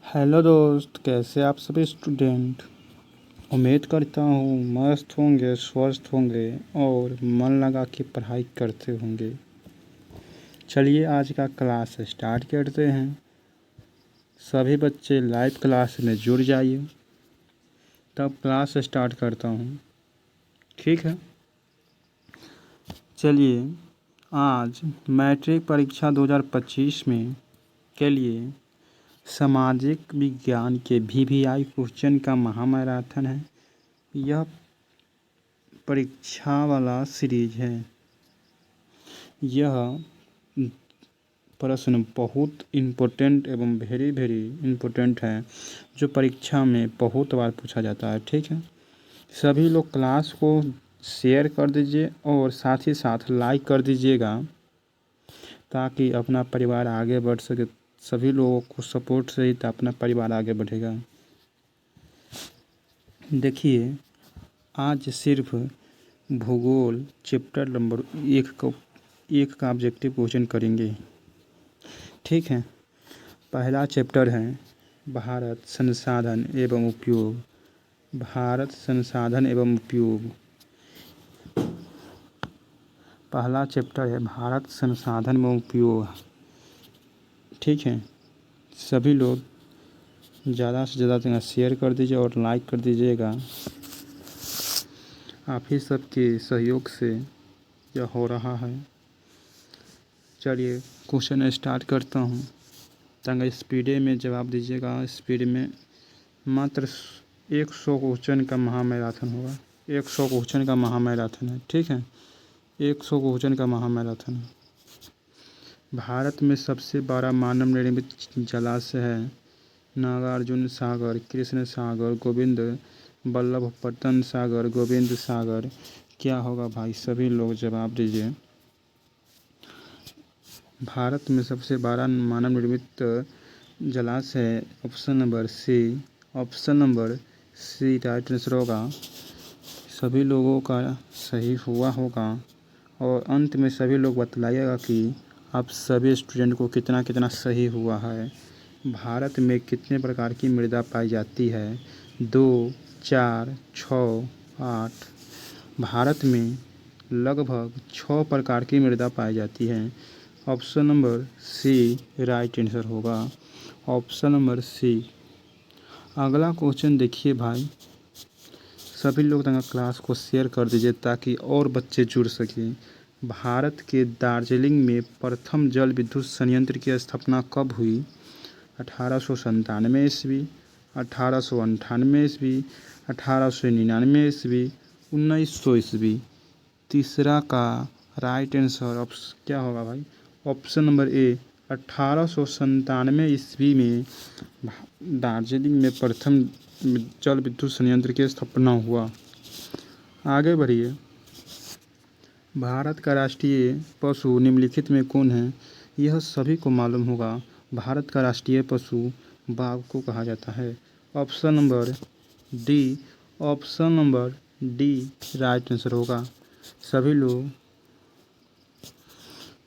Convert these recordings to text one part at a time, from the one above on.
Hello दोस्त, कैसे आप सभी स्टूडेंट। उम्मीद करता हूँ मस्त होंगे, स्वस्थ होंगे और मन लगा के पढ़ाई करते होंगे। चलिए आज का क्लास स्टार्ट करते हैं। सभी बच्चे लाइव क्लास में जुड़ जाइए, तब क्लास स्टार्ट करता हूँ। ठीक है। चलिए आज मैट्रिक परीक्षा 2025 में के लिए सामाजिक विज्ञान के VVI क्वेश्चन का महामैराथन है। यह परीक्षा वाला सीरीज है। यह प्रश्न बहुत इम्पोर्टेंट एवं वेरी इम्पोर्टेंट है, जो परीक्षा में बहुत बार पूछा जाता है। ठीक है। सभी लोग क्लास को शेयर कर दीजिए और साथ ही साथ लाइक कर दीजिएगा, ताकि अपना परिवार आगे बढ़ सके। सभी लोगों को सपोर्ट से ही तो अपना परिवार आगे बढ़ेगा। देखिए आज सिर्फ भूगोल चैप्टर नंबर 1 का ऑब्जेक्टिव क्वेश्चन करेंगे। ठीक है। पहला चैप्टर है भारत संसाधन एवं उपयोग। भारत संसाधन एवं उपयोग। पहला चैप्टर है भारत संसाधन एवं उपयोग। ठीक है। सभी लोग ज़्यादा से ज़्यादा शेयर कर दीजिए और लाइक कर दीजिएगा। आप ही सबके सहयोग से यह हो रहा है। चलिए क्वेश्चन स्टार्ट करता हूँ। तंग स्पीड में जवाब दीजिएगा। स्पीड में मात्र 100 क्वेश्चन का महामैराथन होगा। 100 क्वेश्चन का महामैराथन है। ठीक है। 100 क्वेश्चन का महामैराथन है। भारत में सबसे बड़ा मानव निर्मित जलाशय है नागार्जुन सागर, कृष्ण सागर, गोविंद बल्लभ पंत सागर, गोविंद सागर। क्या होगा भाई? सभी लोग जवाब दीजिए। भारत में सबसे बड़ा मानव निर्मित जलाशय है option number C. Option number C right answer होगा। सभी लोगों का सही हुआ होगा और अंत में सभी लोग बतलाइएगा कि आप सभी स्टूडेंट को कितना कितना सही हुआ है। भारत में कितने प्रकार की मृदा पाई जाती है? 2, 4, 6, 8। भारत में लगभग 6 प्रकार की मृदा पाई जाती है। Option number C right answer होगा। Option number C. अगला क्वेश्चन देखिए भाई। सभी लोग क्लास को शेयर कर दीजिए ताकि और बच्चे जुड़ सकें। भारत के दार्जिलिंग में प्रथम जल विद्युत संयंत्र की स्थापना कब हुई? 1897 ईस्वी, 1898 ईस्वी, 1899 ईस्वी, 1900 ईस्वी। तीसरा का राइट आंसर क्या होगा भाई? ऑप्शन नंबर ए 1897 ईस्वी में दार्जिलिंग में प्रथम जल विद्युत संयंत्र की स्थापना हुआ। आगे बढ़िए। भारत का राष्ट्रीय पशु निम्नलिखित में कौन है? यह सभी को मालूम होगा। भारत का राष्ट्रीय पशु बाघ को कहा जाता है। Option number D. Option number D right answer होगा। सभी लोग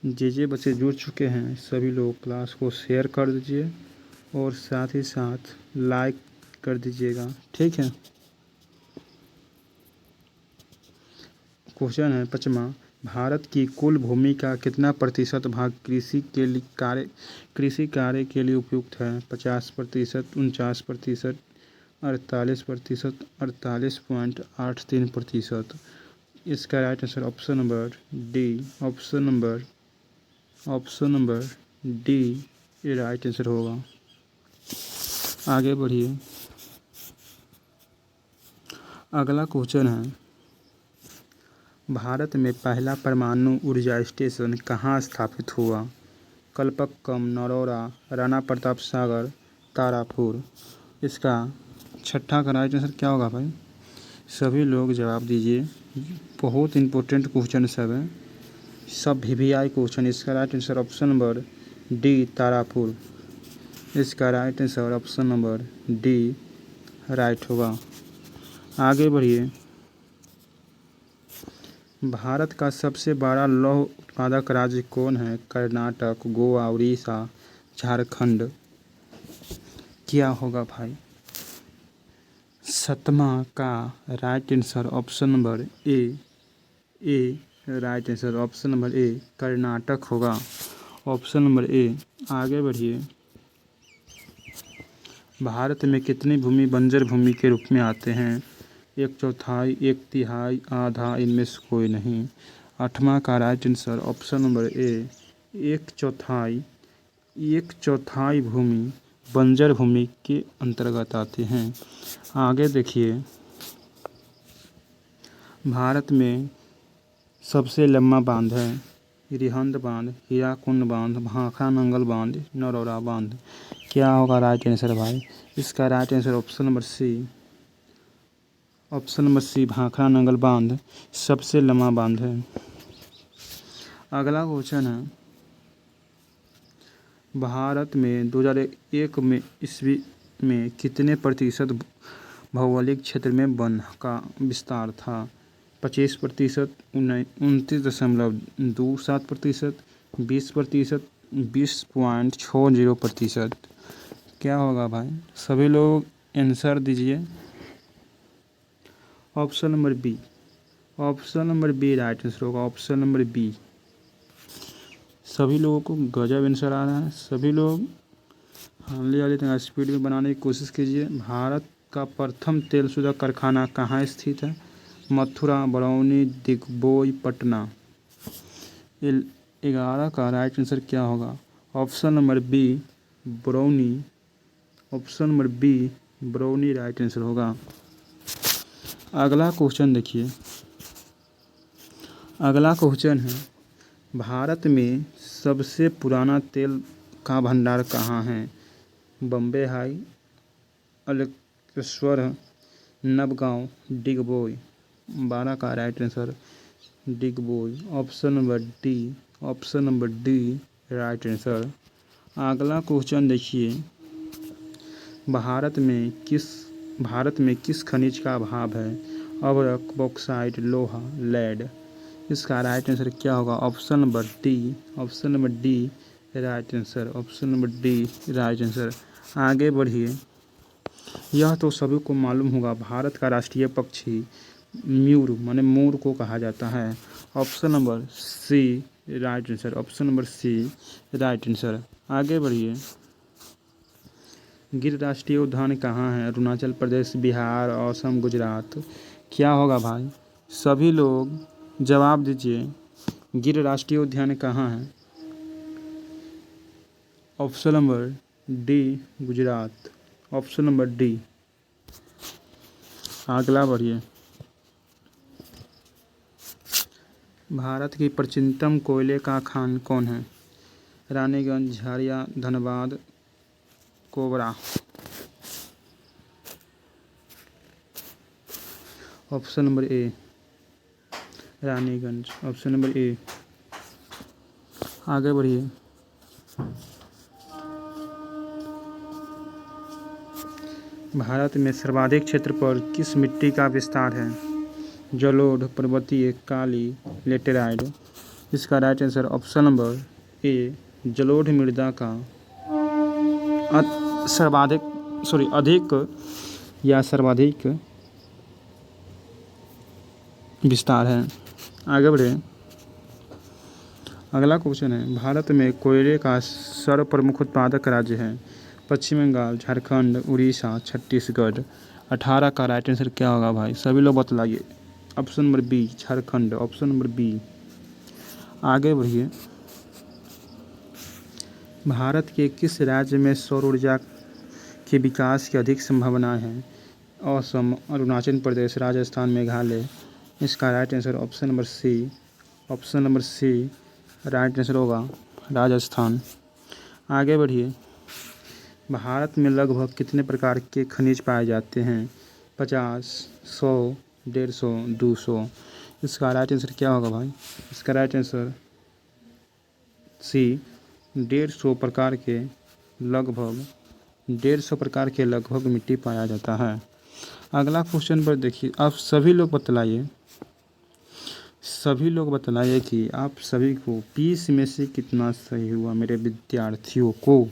जे बच्चे जुड़ चुके हैं सभी लोग क्लास को शेयर कर दीजिए और साथ ही साथ लाइक कर दीजिएगा। ठीक है। क्वेश्चन है 5वां। भारत की कुल भूमि का कितना प्रतिशत भाग कृषि कार्य के लिए उपयुक्त है? 50%, 49%, 48%, 48.83%। इसका right answer option number D. Option number D ये राइट आंसर होगा। आगे बढ़िए। अगला क्वेश्चन है भारत में पहला परमाणु ऊर्जा स्टेशन कहाँ स्थापित हुआ? कल्पक्कम, नरोरा, राणा प्रताप सागर, तारापुर। इसका छठा का राइट आंसर क्या होगा भाई? सभी लोग जवाब दीजिए। बहुत इंपॉर्टेंट क्वेश्चन सब है, सब VVI क्वेश्चन। इसका right answer option number D Tarapur. इसका right answer option number D right होगा। आगे बढ़िए। भारत का सबसे बड़ा लौह उत्पादक राज्य कौन है? कर्नाटक, गोवा, उड़ीसा, झारखंड। क्या होगा भाई? 7वां का right answer option number A right answer option number A Karnataka होगा। Option number A. आगे बढ़िए। भारत में कितनी भूमि बंजर भूमि के रूप में आते हैं? 1/4, 1/3, आधा, इनमें से कोई नहीं। 8वां का राइट आंसर ऑप्शन नंबर ए 1/4। 1/4 भूमि बंजर भूमि के अंतर्गत आते हैं। आगे देखिए। भारत में सबसे लंबा बांध है रिहंद बांध, हीराकुंड बांध, भाखड़ा नंगल बांध, नरौरा बांध। क्या होगा राइट आंसर भाई? इसका right answer option number C Bhakra Nangal बांध सबसे लंबा बांध है। अगला क्वेश्चन है, भारत में 2001 में ईस्वी में कितने प्रतिशत भौगोलिक क्षेत्र में वन का विस्तार था? 25%, 29.27%, 20%, 20.60%। क्या होगा भाई? सभी लोग आंसर दीजिए। Option number B right answer होगा। Option number B. सभी लोगों को गजब आंसर आ रहा है। सभी लोग हाली तक स्पीड में बनाने की कोशिश कीजिए। भारत का प्रथम तेलशुदा कारखाना कहाँ स्थित है? मथुरा, बरौनी, दिग्बोई, पटना। 11 का राइट आंसर क्या होगा? Option number B Barauni. Option number B Barauni right answer होगा। अगला क्वेश्चन देखिए। अगला क्वेश्चन है, भारत में सबसे पुराना तेल का भंडार कहाँ है? बम्बे हाई, अलेकश्वर, नवगांव, डिगबोई। 12 का right answer Digboi. Option number D right answer. अगला क्वेश्चन देखिए। भारत में किस खनिज का अभाव है? अभ्रक, बॉक्साइट, लोहा, लेड। इसका राइट आंसर क्या होगा? Option number D right answer. Option number D right answer. आगे बढ़िए। यह तो सभी को मालूम होगा, भारत का राष्ट्रीय पक्षी म्यूर माने मोर को कहा जाता है। Option number C right answer. Option number C right answer. आगे बढ़िए। गिर राष्ट्रीय उद्यान कहाँ है? अरुणाचल प्रदेश, बिहार, असम, गुजरात। क्या होगा भाई? सभी लोग जवाब दीजिए। गिर राष्ट्रीय उद्यान कहाँ है? Option number D Gujarat. Option number D. अगला बढ़िए। भारत की प्राचीनतम कोयले का खान कौन है? रानीगंज, झारिया, धनबाद, कोबरा। Option number A Raniganj. Option number A. आगे बढ़िए। भारत में सर्वाधिक क्षेत्र पर किस मिट्टी का विस्तार है? जलोढ़, पर्वतीय, काली, लेटेराइट। इसका राइट आंसर ऑप्शन नंबर ए जलोढ़ मृदा का अधिक विस्तार है। आगे बढ़े। अगला क्वेश्चन है, भारत में कोयले का सर्वप्रमुख उत्पादक राज्य है? पश्चिम बंगाल, झारखंड, उड़ीसा, छत्तीसगढ़। 18 का राइट आंसर क्या होगा भाई? सभी लोग बतलाइए। Option number B Jharkhand. Option number B. आगे बढ़िए। भारत के किस राज्य में सौर ऊर्जा के विकास की अधिक संभावना है? असम, अरुणाचल प्रदेश, राजस्थान, मेघालय। इसका right answer option number C. Option number C right answer होगा राजस्थान। आगे बढ़िए। भारत में लगभग कितने प्रकार के खनिज पाए जाते हैं? 50, 100, 150, 200। इसका राइट आंसर क्या होगा भाई? इसका राइट आंसर सी 150 प्रकार के लगभग मिट्टी पाया जाता है। अगला क्वेश्चन पर देखिए। आप सभी लोग बतलाइए कि आप सभी को 20 में से कितना सही हुआ मेरे विद्यार्थियों को।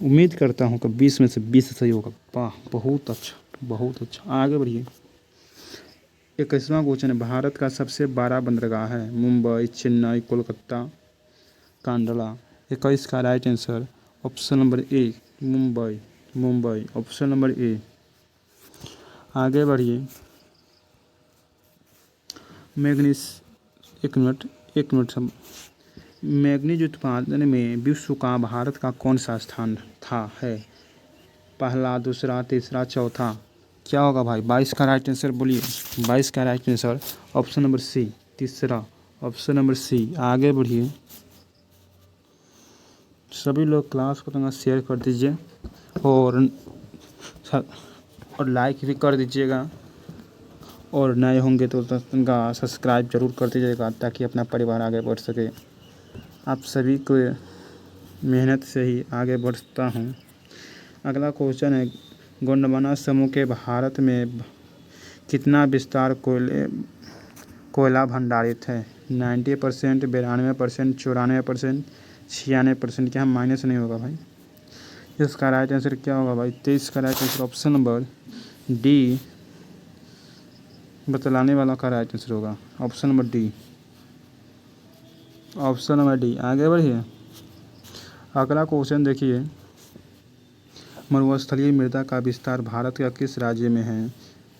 उम्मीद करता हूँ कि 20 में से 20 सही होगा। वाह, बहुत अच्छा बहुत अच्छा। आगे बढ़िए। 21वां क्वेश्चन है, भारत का सबसे बड़ा बंदरगाह है? मुंबई, चेन्नई, कोलकाता, कांडला। 21 का right answer option number A, Mumbai. Mumbai option number A. आगे बढ़िए। मैग्नीज एक मिनट सब। मैग्नीज उत्पादन में विश्व का भारत का कौन सा स्थान था है? पहला, दूसरा, तीसरा, चौथा। क्या होगा भाई? 22 का राइट आंसर बोलिए। 22 का right answer option number C, तीसरा, ऑप्शन नंबर सी। आगे बढ़िए। सभी लोग क्लास को तंगा शेयर कर दीजिए और लाइक भी कर दीजिएगा, और नए होंगे तो तंगा सब्सक्राइब जरूर कर दीजिएगा ताकि अपना परिवार आगे बढ़ सके। आप सभी को मेहनत से ही आगे बढ़ता हूँ। अगला क्वेश्चन है, गोंडवाना समूह के भारत में कितना विस्तार कोयला भंडारित है? 90%, 92%, 94%, 96%। क्या माइनस नहीं होगा भाई? इसका राइट आंसर क्या होगा भाई? 23 का right answer option number D, बतलाने वाला का राइट आंसर होगा option number D, option number D. आगे बढ़िए। अगला क्वेश्चन देखिए, मरुस्थलीय मृदा का विस्तार भारत का किस राज्य में है?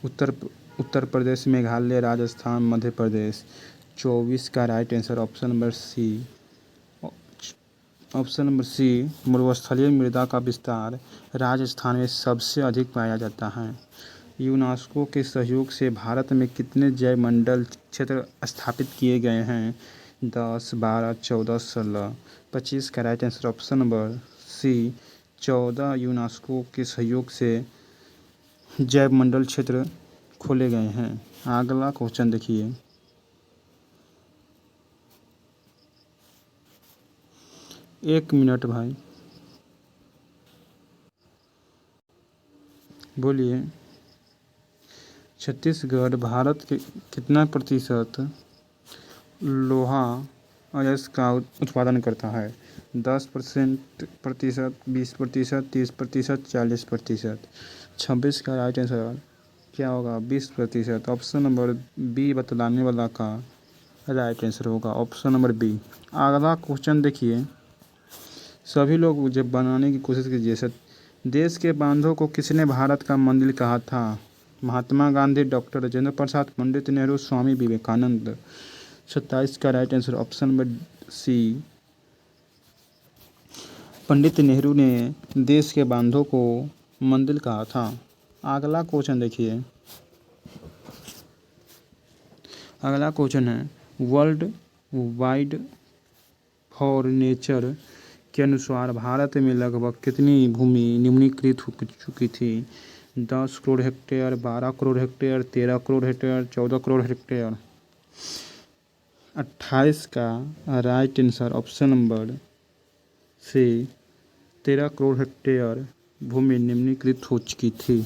उत्तर प्रदेश, मेघालय, राजस्थान, मध्य प्रदेश। 24 का right answer option number C, option number C. मरुस्थलीय मृदा का विस्तार राजस्थान में सबसे अधिक पाया जाता है। यूनेस्को के सहयोग से भारत में कितने जैवमंडल क्षेत्र स्थापित किए गए हैं? 10, 12, 14, 16। 25 का right answer option number C, 14 UNESCO के सहयोग से जैवमंडल क्षेत्र खोले गए हैं। अगला क्वेश्चन देखिए, एक मिनट भाई बोलिए। छत्तीसगढ़ भारत के कितना प्रतिशत लोहा अयस्क का उत्पादन करता है? 10%, 20%, 30%, 40%। 26 का राइट आंसर क्या होगा? 20%। ऑप्शन नंबर बी, बतलाने वाला का राइट आंसर होगा ऑप्शन नंबर बी। अगला क्वेश्चन देखिए, सभी लोग जब बनाने की कोशिश कीजिए। देश के बांधों को किसने भारत का मंदिर कहा था? महात्मा गांधी, डॉक्टर राजेंद्र प्रसाद, पंडित नेहरू, स्वामी विवेकानंद। 27 का right answer option number C, Pandit Nehru ने देश के बांधों को मंदिर कहा था। अगला क्वेश्चन देखिए, अगला क्वेश्चन है, वर्ल्ड वाइड फॉर नेचर के अनुसार भारत में लगभग कितनी भूमि निम्नीकृत हो चुकी थी? 10 crore hectare, 12 crore hectare, 13 crore hectare, 14 crore hectare. 28 का right answer option number C, 13 crore hectare भूमि निम्नीकृत हो चुकी थी।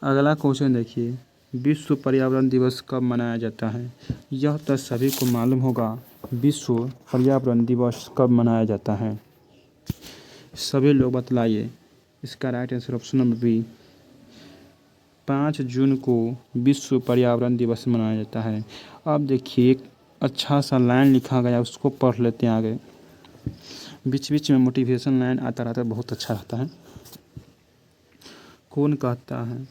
अगला क्वेश्चन देखिए, विश्व पर्यावरण दिवस कब मनाया जाता है? यह तो सभी को मालूम होगा, विश्व पर्यावरण दिवस कब मनाया जाता है? सभी लोग बतलाइए। इसका right answer option number B, 5 June को विश्व पर्यावरण दिवस मनाया जाता है। अब देखिए, एक अच्छा सा लाइन लिखा गया, उसको पढ़ लेते हैं आगे। बीच बीच में मोटिवेशन लाइन आता रहता है, बहुत अच्छा रहता है। कौन कहता है,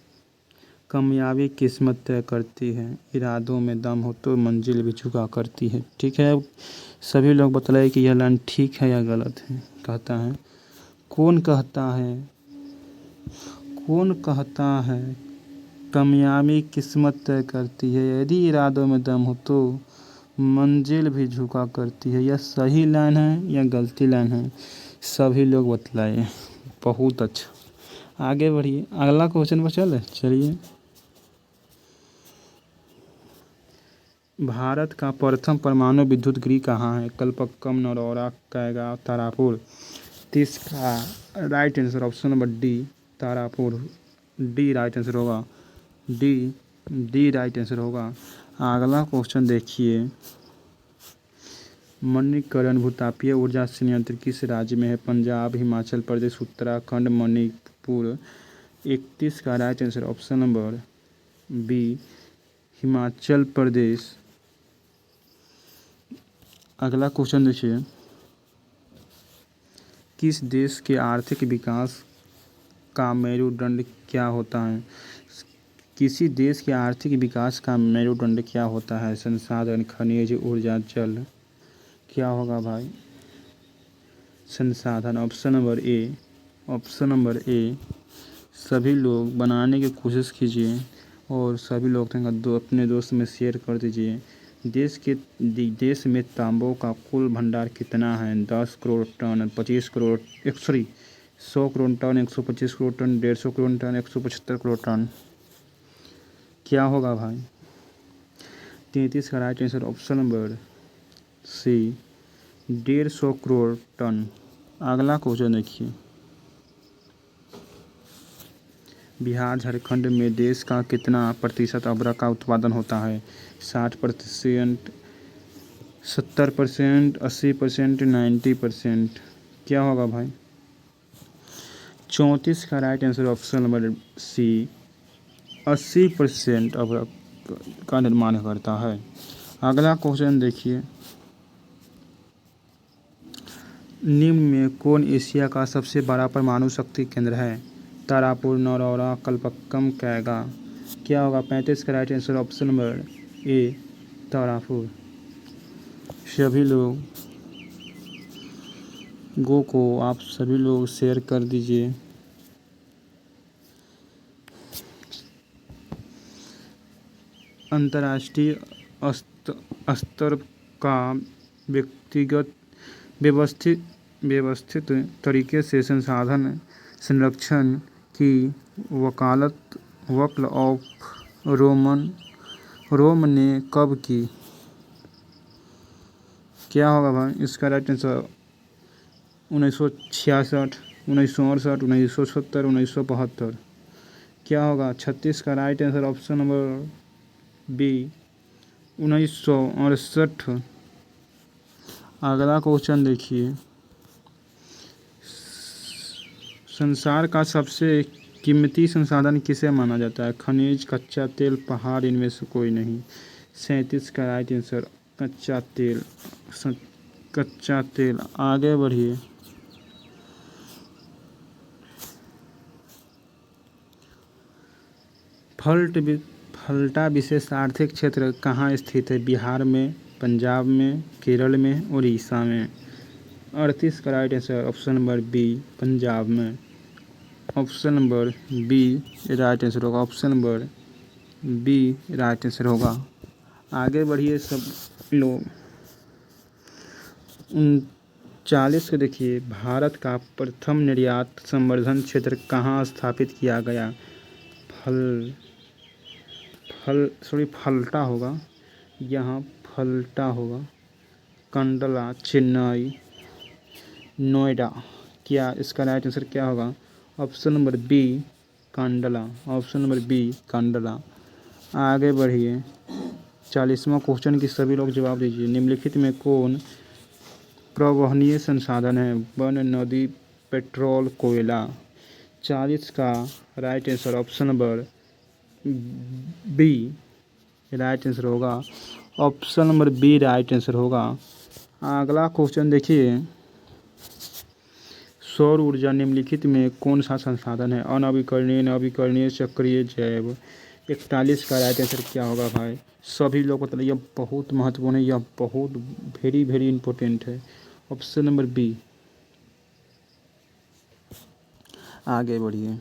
कामयाबी किस्मत तय करती है, इरादों में दम हो तो मंजिल भी झुका करती है। ठीक है, सभी लोग बतलाइए कि यह लाइन ठीक है या गलत है। कहता है, कौन कहता है, कौन कहता है कामयाबी किस्मत तय करती है, यदि इरादों में दम हो तो मंजिल भी झुका करती है। यह सही लाइन है या गलती लाइन है? सभी लोग बतलाइए। बहुत अच्छा, आगे बढ़िए। अगला क्वेश्चन पर चलिए। भारत का प्रथम परमाणु विद्युत गृह कहाँ है? कलपक्कम, नरौरा, कैगा, तारापुर। 30 का right answer option number D, Tarapur. D right answer होगा, डी राइट आंसर होगा। अगला क्वेश्चन देखिए, मणिकरण भूतापीय ऊर्जा संयंत्र किस राज्य में है? पंजाब, हिमाचल प्रदेश, उत्तराखंड, मणिपुर। 31 का right answer option number B Himachal Pradesh. अगला क्वेश्चन देखिए, किस देश के आर्थिक विकास का मेरुदंड क्या होता है? किसी देश के आर्थिक विकास का मेरुदंड क्या होता है? संसाधन, खनिज, ऊर्जा, जल। क्या होगा भाई? संसाधन। Option number A. Option number A. सभी लोग बनाने की कोशिश कीजिए और सभी लोग अपने दोस्त में शेयर कर दीजिए। देश में तांबों का कुल भंडार कितना है? 10 crore tonne, 25 crore 100 crore tonne, 125 crore tonne, 150 crore tonne, 175 crore tonne. क्या होगा भाई? 33 का right answer option number C 150 crore tonne. अगला क्वेश्चन देखिए, बिहार झारखंड में देश का कितना प्रतिशत अदरक का उत्पादन होता है? 60%, 70%, 80%, 90%। क्या होगा भाई? 34 का right answer option number C 80% अदरक का निर्माण करता है। अगला क्वेश्चन देखिए, निम्न में कौन एशिया का सबसे बड़ा परमाणु शक्ति केंद्र है? तारापुर, नरौरा, कल्पक्कम, कैगा। क्या होगा? 35 का राइट आंसर ऑप्शन नंबर ए तारापुर। सभी लोगों को आप सभी लोग शेयर कर दीजिए। अंतर्राष्ट्रीय स्तर का व्यवस्थित तरीके से संसाधन संरक्षण की वकालत ऑफ रोम ने कब की? क्या होगा भाई? इसका राइट आंसर 1966, 1968, 1970, 1972। क्या होगा? 36 का right answer option number B 1968। अगला क्वेश्चन देखिए, संसार का सबसे कीमती संसाधन किसे माना जाता है? खनिज, कच्चा तेल, पहाड़, इनमें से कोई नहीं। 37 का राइट आंसर कच्चा तेल। कच्चा तेल। आगे बढ़िए, फल्टा विशेष आर्थिक क्षेत्र कहाँ स्थित है? बिहार में, पंजाब में, केरल में, उड़ीसा में। 38 का right answer option number B Punjab में। Option number B right answer होगा। Option number B right answer होगा। आगे बढ़िए सब लोग। 39 को देखिए, भारत का प्रथम निर्यात संवर्धन क्षेत्र कहाँ स्थापित किया गया? फल्टा होगा, यहाँ फल्टा होगा। कंडला, चेन्नई, नोएडा। क्या इसका राइट आंसर क्या होगा? Option number B Kandla. Option number B Kandla. आगे बढ़िए, 40वां क्वेश्चन की सभी लोग जवाब दीजिए। निम्नलिखित में कौन प्रवहनीय संसाधन है? वन, नदी, पेट्रोल, कोयला। 40 का right answer option number B right answer होगा। Option number B right answer होगा। अगला क्वेश्चन देखिए, सौर ऊर्जा निम्नलिखित में कौन सा संसाधन है? अनवीकरणीय, नवीकरणीय, चक्रीय, जैव। 41 का राइट आंसर क्या होगा भाई? सभी लोग को यह बहुत महत्वपूर्ण है, यह बहुत वेरी वेरी इंपॉर्टेंट है। Option number B. आगे बढ़िए,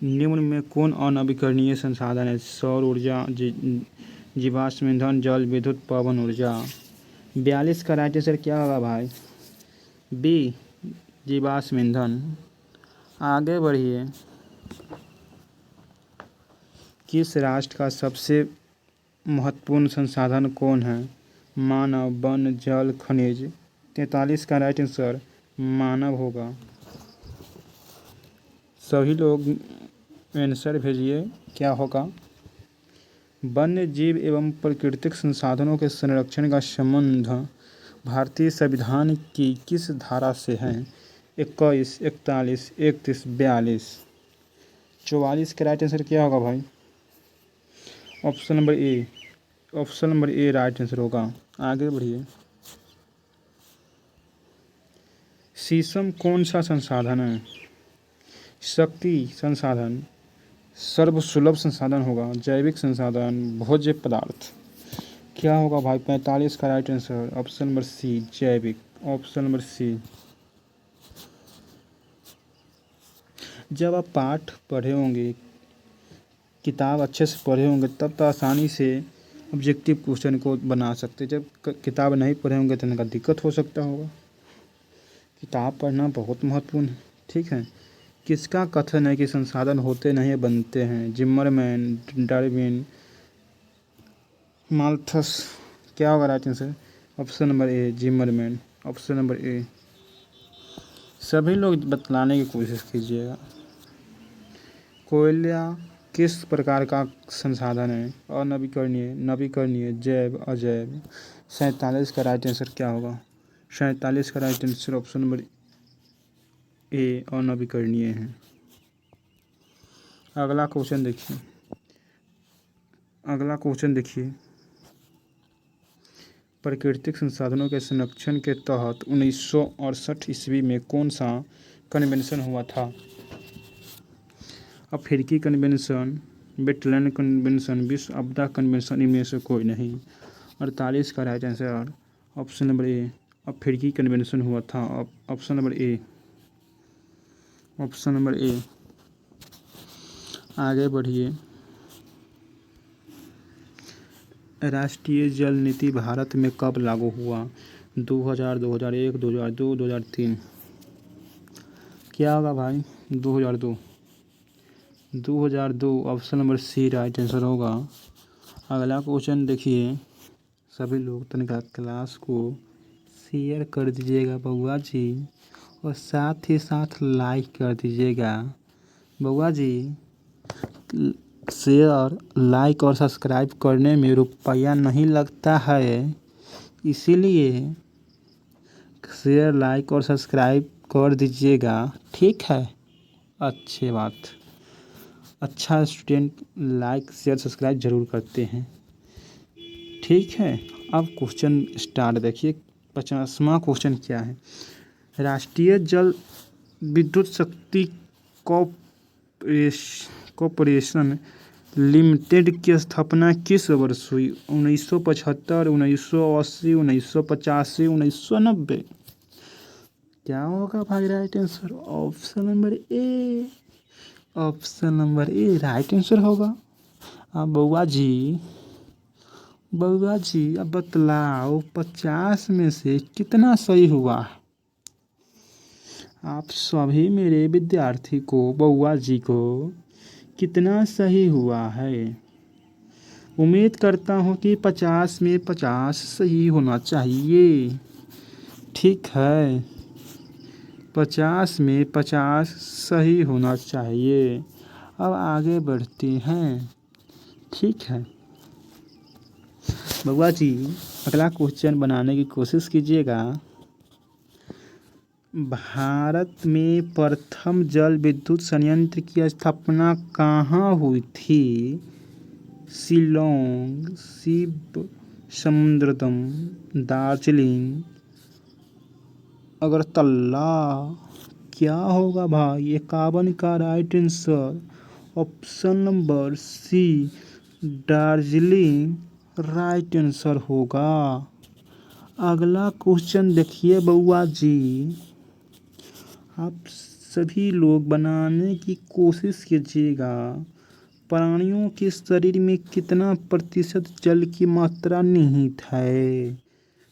निम्न में कौन अनवीकरणीय संसाधन है? सौर ऊर्जा, जीवाश्म ईंधन, जल विद्युत, पवन ऊर्जा। 42 का राइट आंसर क्या होगा भाई? बी जीवाश्म ईंधन। आगे बढ़िए, किस राष्ट्र का सबसे महत्वपूर्ण संसाधन कौन है? मानव, वन, जल, खनिज। 43 का राइट आंसर मानव होगा। सभी लोग आंसर भेजिए। क्या होगा? वन्य जीव एवं प्राकृतिक संसाधनों के संरक्षण का संबंध भारतीय संविधान की किस धारा से है? 21, 41, 31, 42। 44 का राइट आंसर क्या होगा भाई? Option number A. Option number A right answer होगा। आगे बढ़िए। शीशम कौन सा संसाधन है? शक्ति संसाधन, सर्वसुलभ संसाधन होगा, जैविक संसाधन, भोज्य पदार्थ। क्या होगा भाई? 45 का right answer option number C, जैविक। Option number C. जब आप पाठ पढ़े होंगे, किताब अच्छे से पढ़े होंगे, तब तो आसानी से ऑब्जेक्टिव क्वेश्चन को बना सकते। जब किताब नहीं पढ़े होंगे तो इनका दिक्कत हो सकता होगा। किताब पढ़ना बहुत महत्वपूर्ण है। ठीक है। किसका कथन है कि संसाधन होते नहीं बनते हैं? Zimmermann, Darwin, Malthus. क्या होगा right answer? Option number A, Zimmermann. Option number A. सभी लोग बतलाने की कोशिश कीजिएगा। कोयला किस प्रकार का संसाधन है? अनवीकरणीय, नवीकरणीय, जैव, अजैव। 47 का राइट आंसर क्या होगा? 47 का right answer option number A, अनवीकरणीय है। अगला क्वेश्चन देखिए। अगला क्वेश्चन देखिए। प्राकृतिक संसाधनों के संरक्षण के तहत 1968 ईस्वी में कौन सा कन्वेंशन हुआ था? अफ्रीकी कन्वेंशन, वेटलैंड कन्वेंशन, विश्व आपदा कन्वेंशन, इनमें से कोई नहीं। 48 का राइट आंसर ऑप्शन नंबर ए, अफ्रीकी कन्वेंशन हुआ था। Option number A. Option number A. आगे बढ़िए। राष्ट्रीय जल नीति भारत में कब लागू हुआ? 2000, 2001, 2002, 2003। क्या होगा भाई? 2002। 2002 option number C right answer होगा। अगला क्वेश्चन देखिए। सभी लोग तनिका क्लास को शेयर कर दीजिएगा बउआ जी, और साथ ही साथ लाइक कर दीजिएगा बउआ जी। शेयर, लाइक और सब्सक्राइब करने में रुपया नहीं लगता है, इसीलिए शेयर, लाइक और सब्सक्राइब कर दीजिएगा। ठीक है, अच्छी बात। अच्छा स्टूडेंट लाइक, शेयर, सब्सक्राइब जरूर करते हैं। ठीक है। अब क्वेश्चन स्टार्ट देखिए। 50वां क्वेश्चन क्या है? राष्ट्रीय जल विद्युत शक्ति कॉर्पोरेशन लिमिटेड की स्थापना किस वर्ष हुई? 1975, 1980, 1985, 1990। क्या होगा भाई right answer? Option number A. Option number A right answer होगा। अब बउआ जी अब बतलाओ 50 में से कितना सही हुआ? आप सभी मेरे विद्यार्थी को, बउआ जी को, कितना सही हुआ है? उम्मीद करता हूँ कि 50 में 50 सही होना चाहिए। ठीक है, 50 में 50 सही होना चाहिए। अब आगे बढ़ते हैं। ठीक है बउआ जी, अगला क्वेश्चन बनाने की कोशिश कीजिएगा। भारत में प्रथम जल विद्युत संयंत्र की स्थापना कहाँ हुई थी? शिलोंग, शिवसमुद्रम, दार्जिलिंग, अगरतला। क्या होगा भाई? 51 का right answer option number C, Darjeeling right answer होगा। अगला क्वेश्चन देखिए बउआ जी। आप सभी लोग बनाने की कोशिश कीजिएगा। प्राणियों के शरीर में कितना प्रतिशत जल की मात्रा निहित है?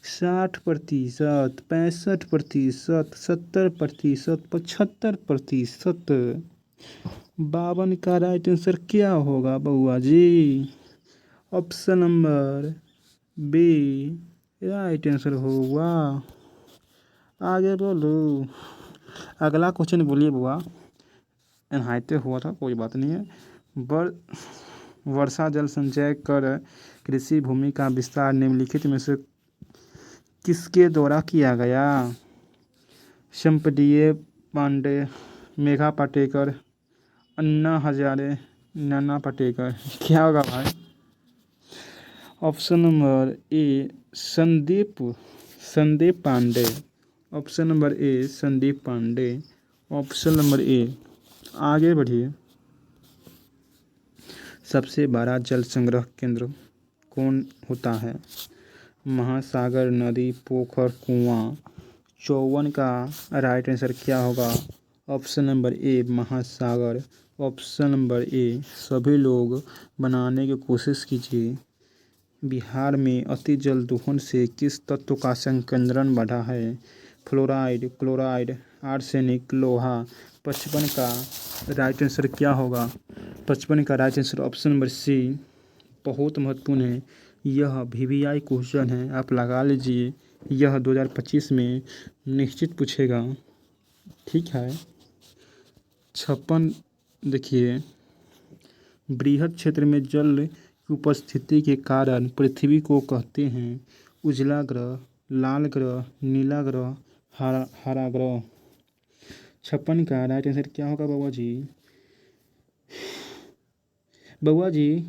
60%, 65%, 70%, 75%। 52 का राइट आंसर क्या होगा बउआ जी? Option number B right answer होगा। आगे बोलो। अगला क्वेश्चन बोलिए बुआ। एनहाइते हुआ था, कोई बात नहीं है। वर्षा जल संचय कर कृषि भूमि का विस्तार निम्नलिखित में से किसके द्वारा किया गया? संपडीय पांडे, मेघा पाटेकर, अन्ना हजारे, नाना पाटेकर। क्या होगा भाई? Option number A Sandeep Sandeep Pandey. Option number A Sandeep Pandey. Option number A. आगे बढ़िए। सबसे बड़ा जल संग्रह केंद्र कौन होता है? महासागर, नदी, पोखर, कुआं। 54 का राइट आंसर क्या होगा? ऑप्शन नंबर ए महासागर। Option number A. सभी लोग बनाने की कोशिश कीजिए। बिहार में अति जल दोहन से किस तत्व का संकेंद्रण बढ़ा है? फ्लोराइड, क्लोराइड, आर्सेनिक, लोहा। 55 का राइट आंसर क्या होगा? 55 का right answer option number C. बहुत महत्वपूर्ण है, यह VVI क्वेश्चन है, आप लगा लीजिए। यह 2025 में निश्चित पूछेगा। ठीक है। 56 देखिए, बृहद क्षेत्र में जल की उपस्थिति के कारण पृथ्वी को कहते हैं उजला ग्रह, लाल ग्रह, नीला ग्रह, हरा ग्रह। 56 का राइट आंसर क्या होगा बउआ जी? बउआ जी,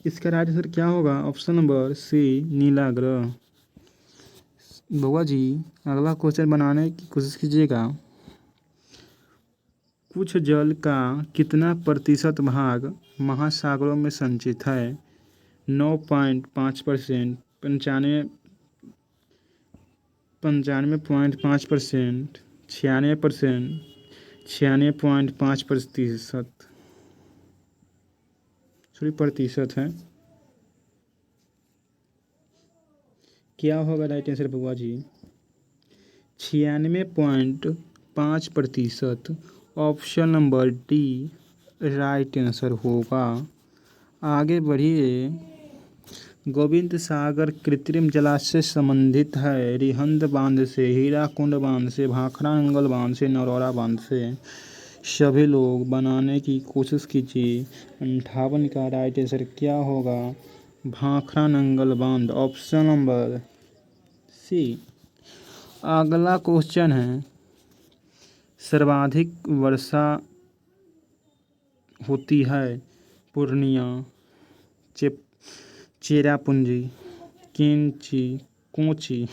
इसका राइट आंसर क्या होगा? ऑप्शन नंबर सी नीला ग्रह। बउआ जी, अगला क्वेश्चन बनाने की कोशिश कीजिएगा। कुछ जल का कितना प्रतिशत भाग महासागरों में संचित है? 9.5%, 95.5%, 96%, 96.5% प्रतिशत है। क्या होगा राइट आंसर बउआ जी? 96.5%। Option number D right answer होगा। आगे बढ़िए। गोविंद सागर कृत्रिम जलाशय संबंधित है रिहंद बांध से, हीराकुंड बांध से, भाखड़ा नंगल बांध से, नरौरा बांध से। सभी लोग बनाने की कोशिश कीजिए। 58 का राइट आंसर क्या होगा? भाखड़ा नंगल बांध। Option number C. अगला क्वेश्चन है, सर्वाधिक वर्षा होती है पूर्णिया, चेरापूंजी, केंची, कोची,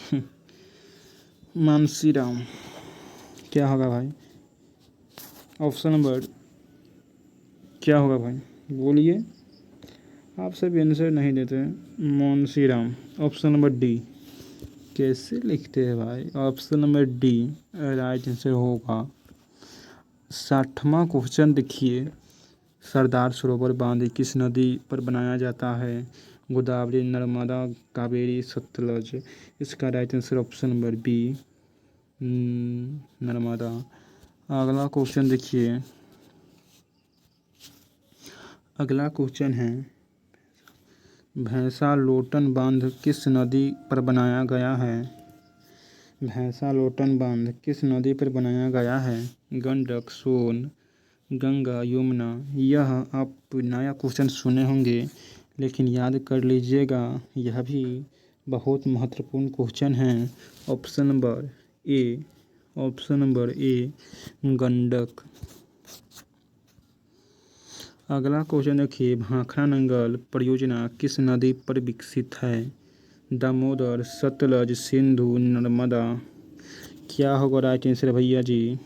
मानसीराम। क्या होगा भाई? ऑप्शन नंबर क्या होगा भाई? बोलिए। आप सब आंसर नहीं देते। मानसीराम। Option number D. कैसे लिखते हैं भाई? Option number D right answer होगा। 60वां क्वेश्चन देखिए, सरदार सरोवर बांध किस नदी पर बनाया जाता है? गोदावरी, नर्मदा, कावेरी, सतलज। इसका right answer option number B Narmada. अगला क्वेश्चन देखिए। अगला क्वेश्चन है, भैंसा लोटन बांध किस नदी पर बनाया गया है? भैंसा लोटन बांध किस नदी पर बनाया गया है? गंडक, सोन, गंगा, यमुना। यह आप नया क्वेश्चन सुने होंगे, लेकिन याद कर लीजिएगा, यह भी बहुत महत्वपूर्ण क्वेश्चन है। ऑप्शन नंबर ए। ऑप्शन नंबर ए गंडक। अगला क्वेश्चन देखिए, भाखड़ा नंगल परियोजना किस नदी पर विकसित है? दामोदर, सतलज, सिंधु, नर्मदा। क्या होगा राइट आंसर भैया जी?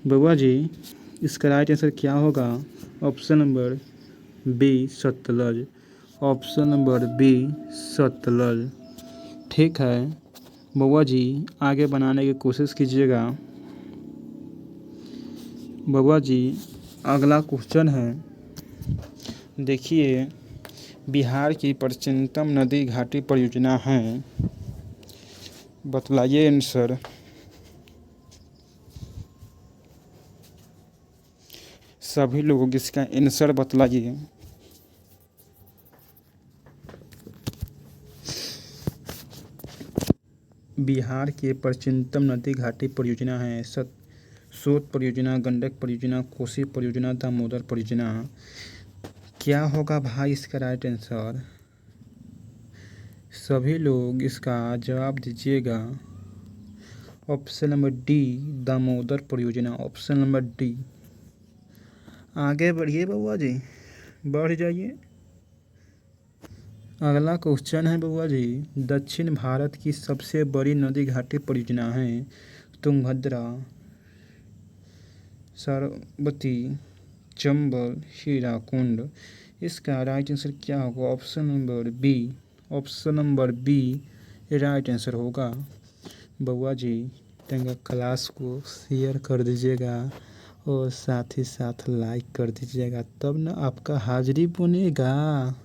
बउआ जी, इसका राइट आंसर क्या होगा? Option number B Sutlej. Option number B Sutlej. ठीक है बउआ जी, आगे बनाने की कोशिश कीजिएगा। बउआ जी, अगला क्वेश्चन है, देखिए, बिहार की प्राचीनतम नदी घाटी परियोजना है, बतलाइए आंसर। सभी लोगों को इसका आंसर बतलाइए। बिहार की प्राचीनतम नदी घाटी परियोजना है सोत परियोजना, गंडक परियोजना, कोसी परियोजना, दामोदर परियोजना। क्या होगा भाई इसका राइट आंसर? सभी लोग इसका जवाब दीजिएगा। ऑप्शन नंबर डी, दामोदर परियोजना, ऑप्शन नंबर डी। आगे बढ़िए बउआ जी, बढ़ जाइए। अगला क्वेश्चन है बउआ जी, दक्षिण भारत की सबसे बड़ी नदी घाटी परियोजना है तुंगभद्रा, सरस्वती, चंबल, हीराकुंड। इसका राइट आंसर क्या होगा? Option number B, option number B right answer होगा। बउआ जी तेंगा क्लास को शेयर कर दीजिएगा और साथ ही साथ लाइक कर दीजिएगा, तब ना आपका हाजिरी बनेगा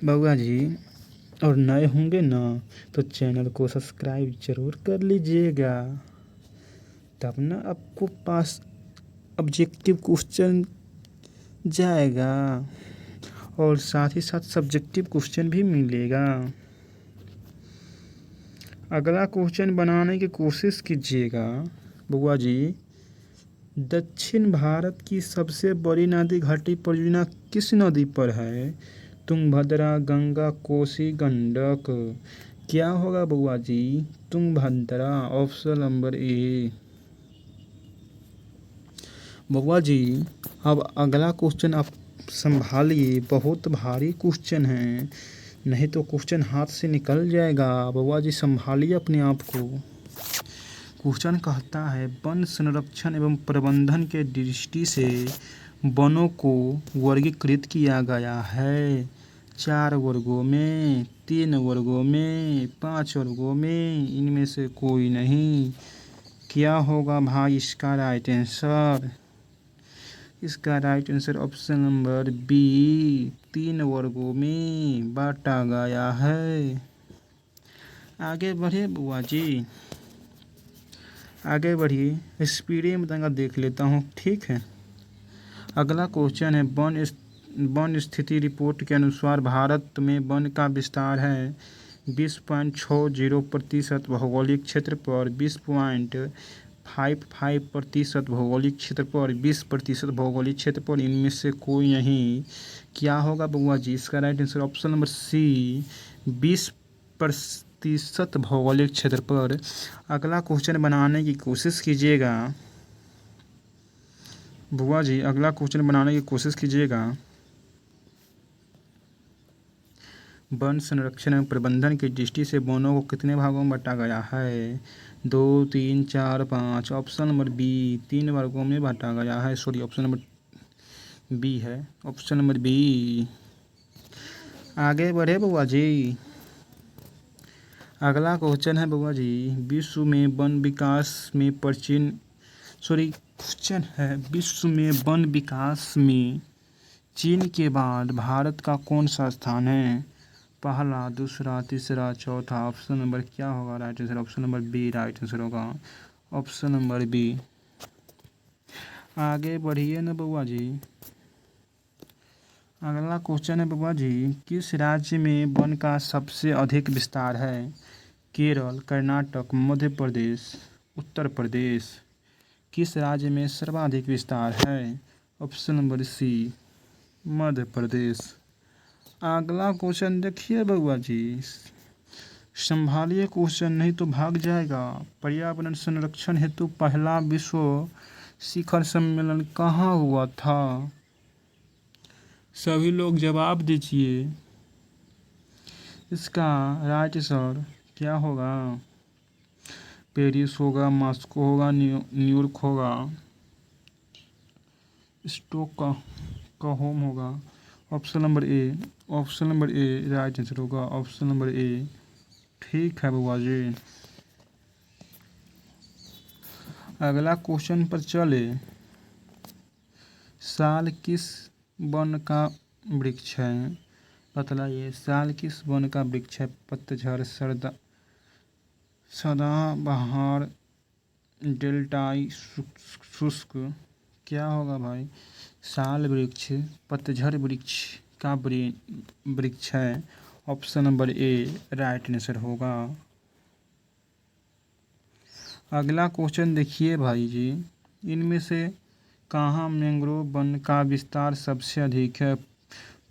बउआ जी। और नए होंगे ना तो चैनल को सब्सक्राइब जरूर कर लीजिएगा, तब ना आपको पास ऑब्जेक्टिव क्वेश्चन जाएगा और साथ ही साथ सब्जेक्टिव क्वेश्चन भी मिलेगा। अगला क्वेश्चन बनाने की कोशिश कीजिएगा बउआ जी। दक्षिण भारत की सबसे बड़ी नदी घाटी परियोजना किस नदी पर है? तुंगभद्रा, गंगा, कोसी, गंडक। क्या होगा बउआ जी? Tungabhadra, option number A. बउआ जी अब अगला क्वेश्चन आप संभालिए, बहुत भारी क्वेश्चन है, नहीं तो क्वेश्चन हाथ से निकल जाएगा। बउआ जी संभालिए अपने आप को। क्वेश्चन कहता है वन संरक्षण एवं प्रबंधन के दृष्टि से वनों को वर्गीकृत किया गया है 4 वर्गों में, 3 वर्गों में, 5 वर्गों में, इनमें से कोई नहीं। क्या होगा भाई इसका राइट आंसर? इसका right answer option number B, 3 वर्गों में बांटा गया है। आगे बढ़िए बुआ जी, आगे बढ़िए, स्पीड में तंगा देख लेता हूँ, ठीक है। अगला क्वेश्चन है वन स्थिति रिपोर्ट के अनुसार भारत में वन का विस्तार है 20.60% भौगोलिक क्षेत्र पर, 20.55% भौगोलिक क्षेत्र पर, 20% भौगोलिक क्षेत्र पर, इनमें से कोई नहीं। क्या होगा बउआ जी? इसका right answer option number C, 20% भौगोलिक क्षेत्र पर। अगला क्वेश्चन बनाने की कोशिश कीजिएगा बुआ जी, अगला क्वेश्चन बनाने की कोशिश कीजिएगा। वन संरक्षण एवं प्रबंधन की दृष्टि से वनों को कितने भागों में बांटा गया है? 2, 3, 4, 5। ऑप्शन नंबर बी, 3 वर्गों में बांटा गया है। सॉरी, ऑप्शन नंबर बी है, ऑप्शन नंबर बी। आगे बढ़े बुआ जी। अगला क्वेश्चन है बुआ जी, विश्व में वन विकास में क्वेश्चन है विश्व में वन विकास में चीन के बाद भारत का कौन सा स्थान है? पहला, दूसरा, तीसरा, चौथा। ऑप्शन नंबर क्या होगा right answer? Option number B right answer होगा, ऑप्शन नंबर बी। आगे बढ़िए ना बउआ जी। अगला क्वेश्चन है बउआ जी, किस राज्य में वन का सबसे अधिक विस्तार है? केरल, कर्नाटक, मध्य प्रदेश, उत्तर प्रदेश। किस राज्य में सर्वाधिक विस्तार है? ऑप्शन नंबर सी, मध्य प्रदेश। अगला क्वेश्चन देखिए बउआ जी, संभालिए क्वेश्चन, नहीं तो भाग जाएगा। पर्यावरण संरक्षण हेतु पहला विश्व शिखर सम्मेलन कहाँ हुआ था? सभी लोग जवाब दीजिए। इसका राइट आंसर क्या होगा? पेरिस होगा, मॉस्को होगा, न्यूयॉर्क होगा, स्टॉकहोम होगा। Option number A, option number A right answer होगा, ऑप्शन नंबर ए। ठीक है बुआ जी। अगला क्वेश्चन पर चले। साल किस वन का वृक्ष है? बतलाइए, साल किस वन का वृक्ष है? पतझड़, सदाबहार, डेल्टाई, शुष्क। क्या होगा भाई? साल वृक्ष, पतझड़ वृक्ष का वृक्ष है, option number A right answer होगा। अगला क्वेश्चन देखिए भाई जी, इनमें से कहाँ मैंग्रोव वन का विस्तार सबसे अधिक है?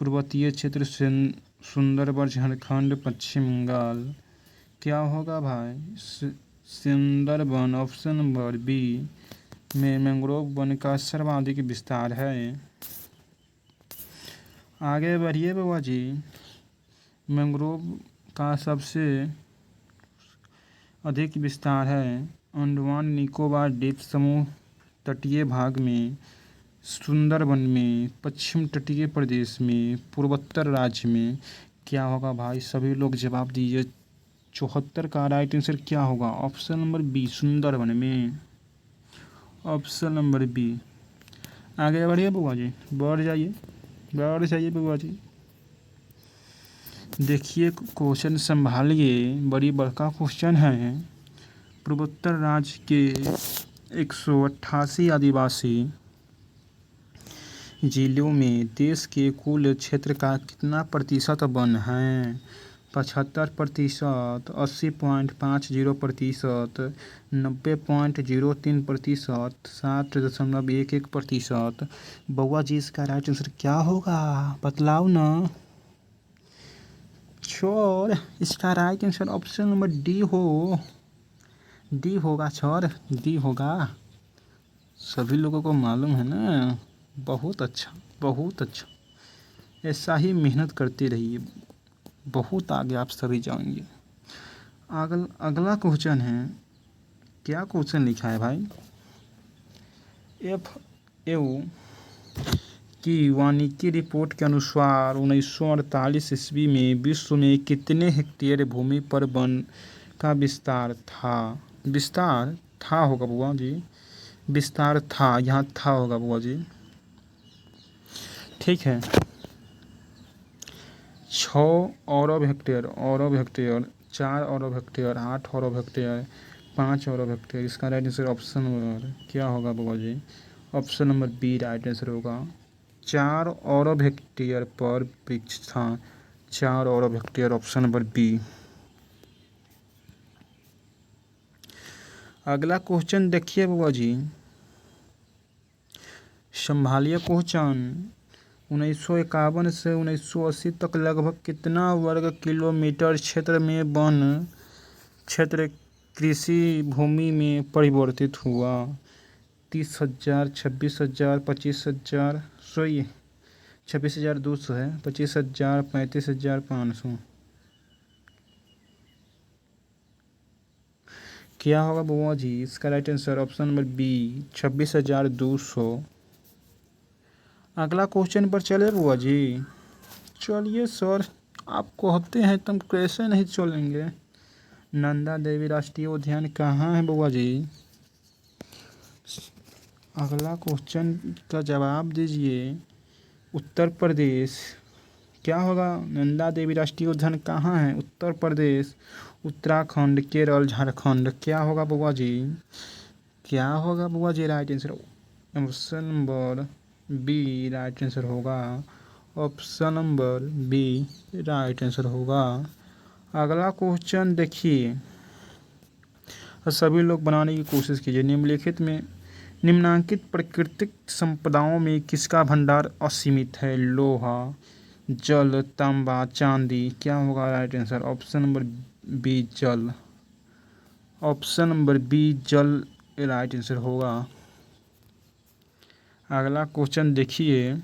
पर्वतीय क्षेत्र सुंदरबन झारखंड पश्चिम बंगाल। क्या होगा भाई? सुंदरबन ऑप्शन नंबर बी में मैंग्रोव वन का सर्वाधिक विस्तार है। आगे बढ़िए बाबा जी। मैंग्रोव का सबसे अधिक विस्तार है अंडमान निकोबार द्वीप समूह तटीय भाग में, सुंदरबन में, पश्चिम तटीय प्रदेश में, पूर्वोत्तर राज्य में। क्या होगा भाई? सभी लोग जवाब दीजिए। 74 का राइट आंसर क्या होगा? ऑप्शन नंबर बी सुंदरबन में। Option number B. आगे बढ़िए बुआ जी, बढ़ जाइए बुआ जी। देखिए क्वेश्चन संभालिए, बड़ी बड़का क्वेश्चन है। पूर्वोत्तर राज्य के 188 आदिवासी जिलों में देश के कुल क्षेत्र का कितना प्रतिशत वन है? 75%, 80.50%, 90.03%, 60.11%। बउआ जी इसका राइट आंसर क्या होगा? बतलाओ ना। छोर इसका right answer option number D होगा छोर, डी होगा। सभी लोगों को मालूम है ना। बहुत अच्छा। ऐसा ही मेहनत करते रहिए, बहुत आगे आप सभी जाएंगे। अगला क्वेश्चन है। क्या क्वेश्चन लिखा है भाई? FAO की वानिकी रिपोर्ट के अनुसार 1948 ईस्वी में विश्व में कितने हेक्टेयर भूमि पर वन का विस्तार था होगा बुआ जी। विस्तार था, यहाँ था होगा बुआ जी। ठीक है। 6 अरब हेक्टेयर, 4 अरब हेक्टेयर, 8 अरब हेक्टेयर, 5 अरब हेक्टेयर। इसका राइट आंसर ऑप्शन नंबर क्या होगा बुआ जी? Option number B right answer होगा। 4 अरब हेक्टेयर पर वृक्ष था। 4 अरब हेक्टेयर, ऑप्शन नंबर बी। अगला क्वेश्चन देखिए बुआ जी, संभालिए क्वेश्चन। 1951 से 1980 तक लगभग कितना वर्ग किलोमीटर क्षेत्र में वन क्षेत्र कृषि भूमि में परिवर्तित हुआ? 30,000, 26,000, 25,000, 26,200 है, 25,000, 35,500। क्या होगा बुआ जी? इसका right answer option number B 26,200। अगला क्वेश्चन पर चले बुआ जी। चलिए सर, आप कहते हैं तुम कैसे नहीं चलेंगे। नंदा देवी राष्ट्रीय उद्यान कहाँ है बुआ जी? अगला क्वेश्चन का जवाब दीजिए। उत्तर प्रदेश। क्या होगा? नंदा देवी राष्ट्रीय उद्यान कहाँ है? उत्तर प्रदेश, उत्तराखंड, केरल, झारखंड। क्या होगा बुआ जी? क्या होगा बुआ जी? Right answer option number B right answer होगा। Option number B right answer होगा। अगला क्वेश्चन देखिए, सभी लोग बनाने की कोशिश कीजिए। निम्नलिखित प्राकृतिक संपदाओं में किसका भंडार असीमित है? लोहा, जल, तांबा, चांदी। क्या होगा right answer? Option number B जल। ऑप्शन नंबर बी जल राइट आंसर होगा। अगला क्वेश्चन देखिए,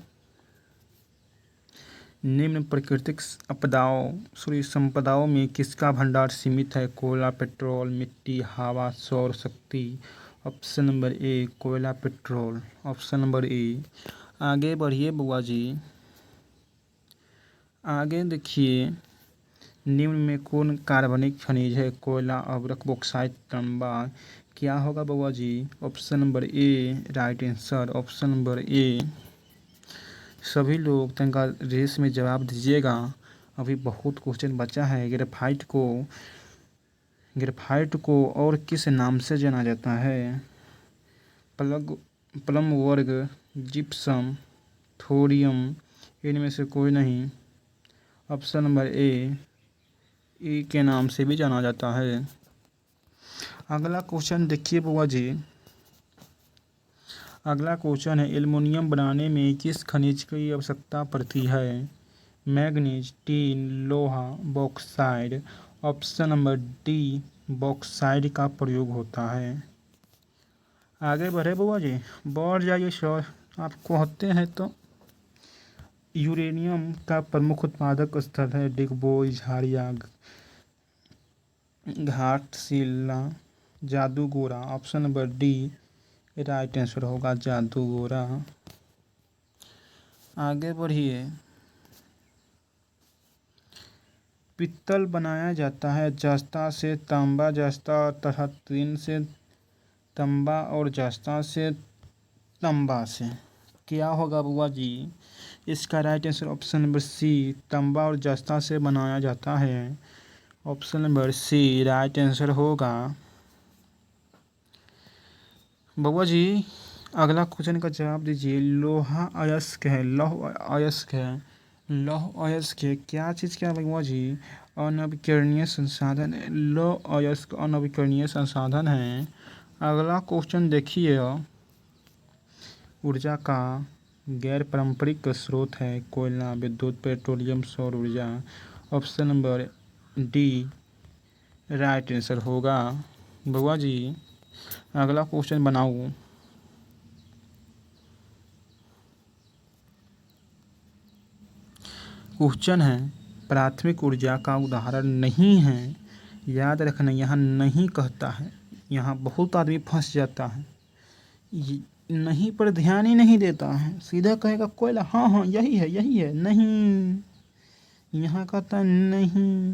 निम्न प्राकृतिक संपदाओं में किसका भंडार सीमित है? कोयला, पेट्रोल, मिट्टी, हवा, सौर शक्ति। ऑप्शन नंबर ए कोयला, पेट्रोल। Option number A. आगे बढ़िए बुआ जी। आगे देखिए, निम्न में कौन कार्बनिक खनिज है? कोयला, अभ्रक, बॉक्साइट, तांबा। क्या होगा बुआ जी? Option number A right answer. Option number A. सभी लोग तंगा रेस में जवाब दीजिएगा, अभी बहुत क्वेश्चन बचा है। ग्रेफाइट को और किस नाम से जाना जाता है? प्लम वर्ग, जिप्सम, थोरियम। इनमें से कोई नहीं। ऑप्शन नंबर ए के नाम से भी जाना जाता है। अगला क्वेश्चन देखिए बुआ जी। अगला क्वेश्चन है, एल्युमिनियम बनाने में किस खनिज की आवश्यकता पड़ती है? मैग्नीज, टीन, लोहा, bauxite. Option number D, bauxite का प्रयोग होता है। आगे बढ़े बुआ जी, बढ़ जाइए सर, आपको होते हैं तो। यूरेनियम का प्रमुख उत्पादक स्थल है Digboi, Jharia, Ghatshila, Jadugora. Option number D right answer होगा, जादूगोरा। आगे बढ़िए, पित्तल बनाया जाता है जस्ता से, तांबा, जस्ता तथा टीन से, तांबा और जस्ता से, तांबा से। क्या होगा बुआ जी? इसका right answer option number C, तांबा और जस्ता से बनाया जाता है। Option number C right answer होगा। बुआ जी, अगला क्वेश्चन का जवाब दीजिए। लोहा अयस्क है, लौह अयस्क है, लौह अयस्क है क्या चीज़? क्या बुआ जी? अनवीकरणीय संसाधन है। लौह अयस्क अनवीकरणीय संसाधन है। अगला क्वेश्चन देखिए, ऊर्जा का गैर पारंपरिक स्रोत है कोयला, विद्युत, पेट्रोलियम, सौर ऊर्जा। Option number D right answer होगा। बुआ जी, अगला क्वेश्चन बनाओ। क्वेश्चन है, प्राथमिक ऊर्जा का उदाहरण नहीं है। याद रखना, यहाँ नहीं कहता है, यहाँ बहुत आदमी फंस जाता है। नहीं पर ध्यान ही नहीं देता है, सीधा कहेगा कोयला, हाँ हाँ यही है यही है। नहीं, यहाँ कहता है नहीं,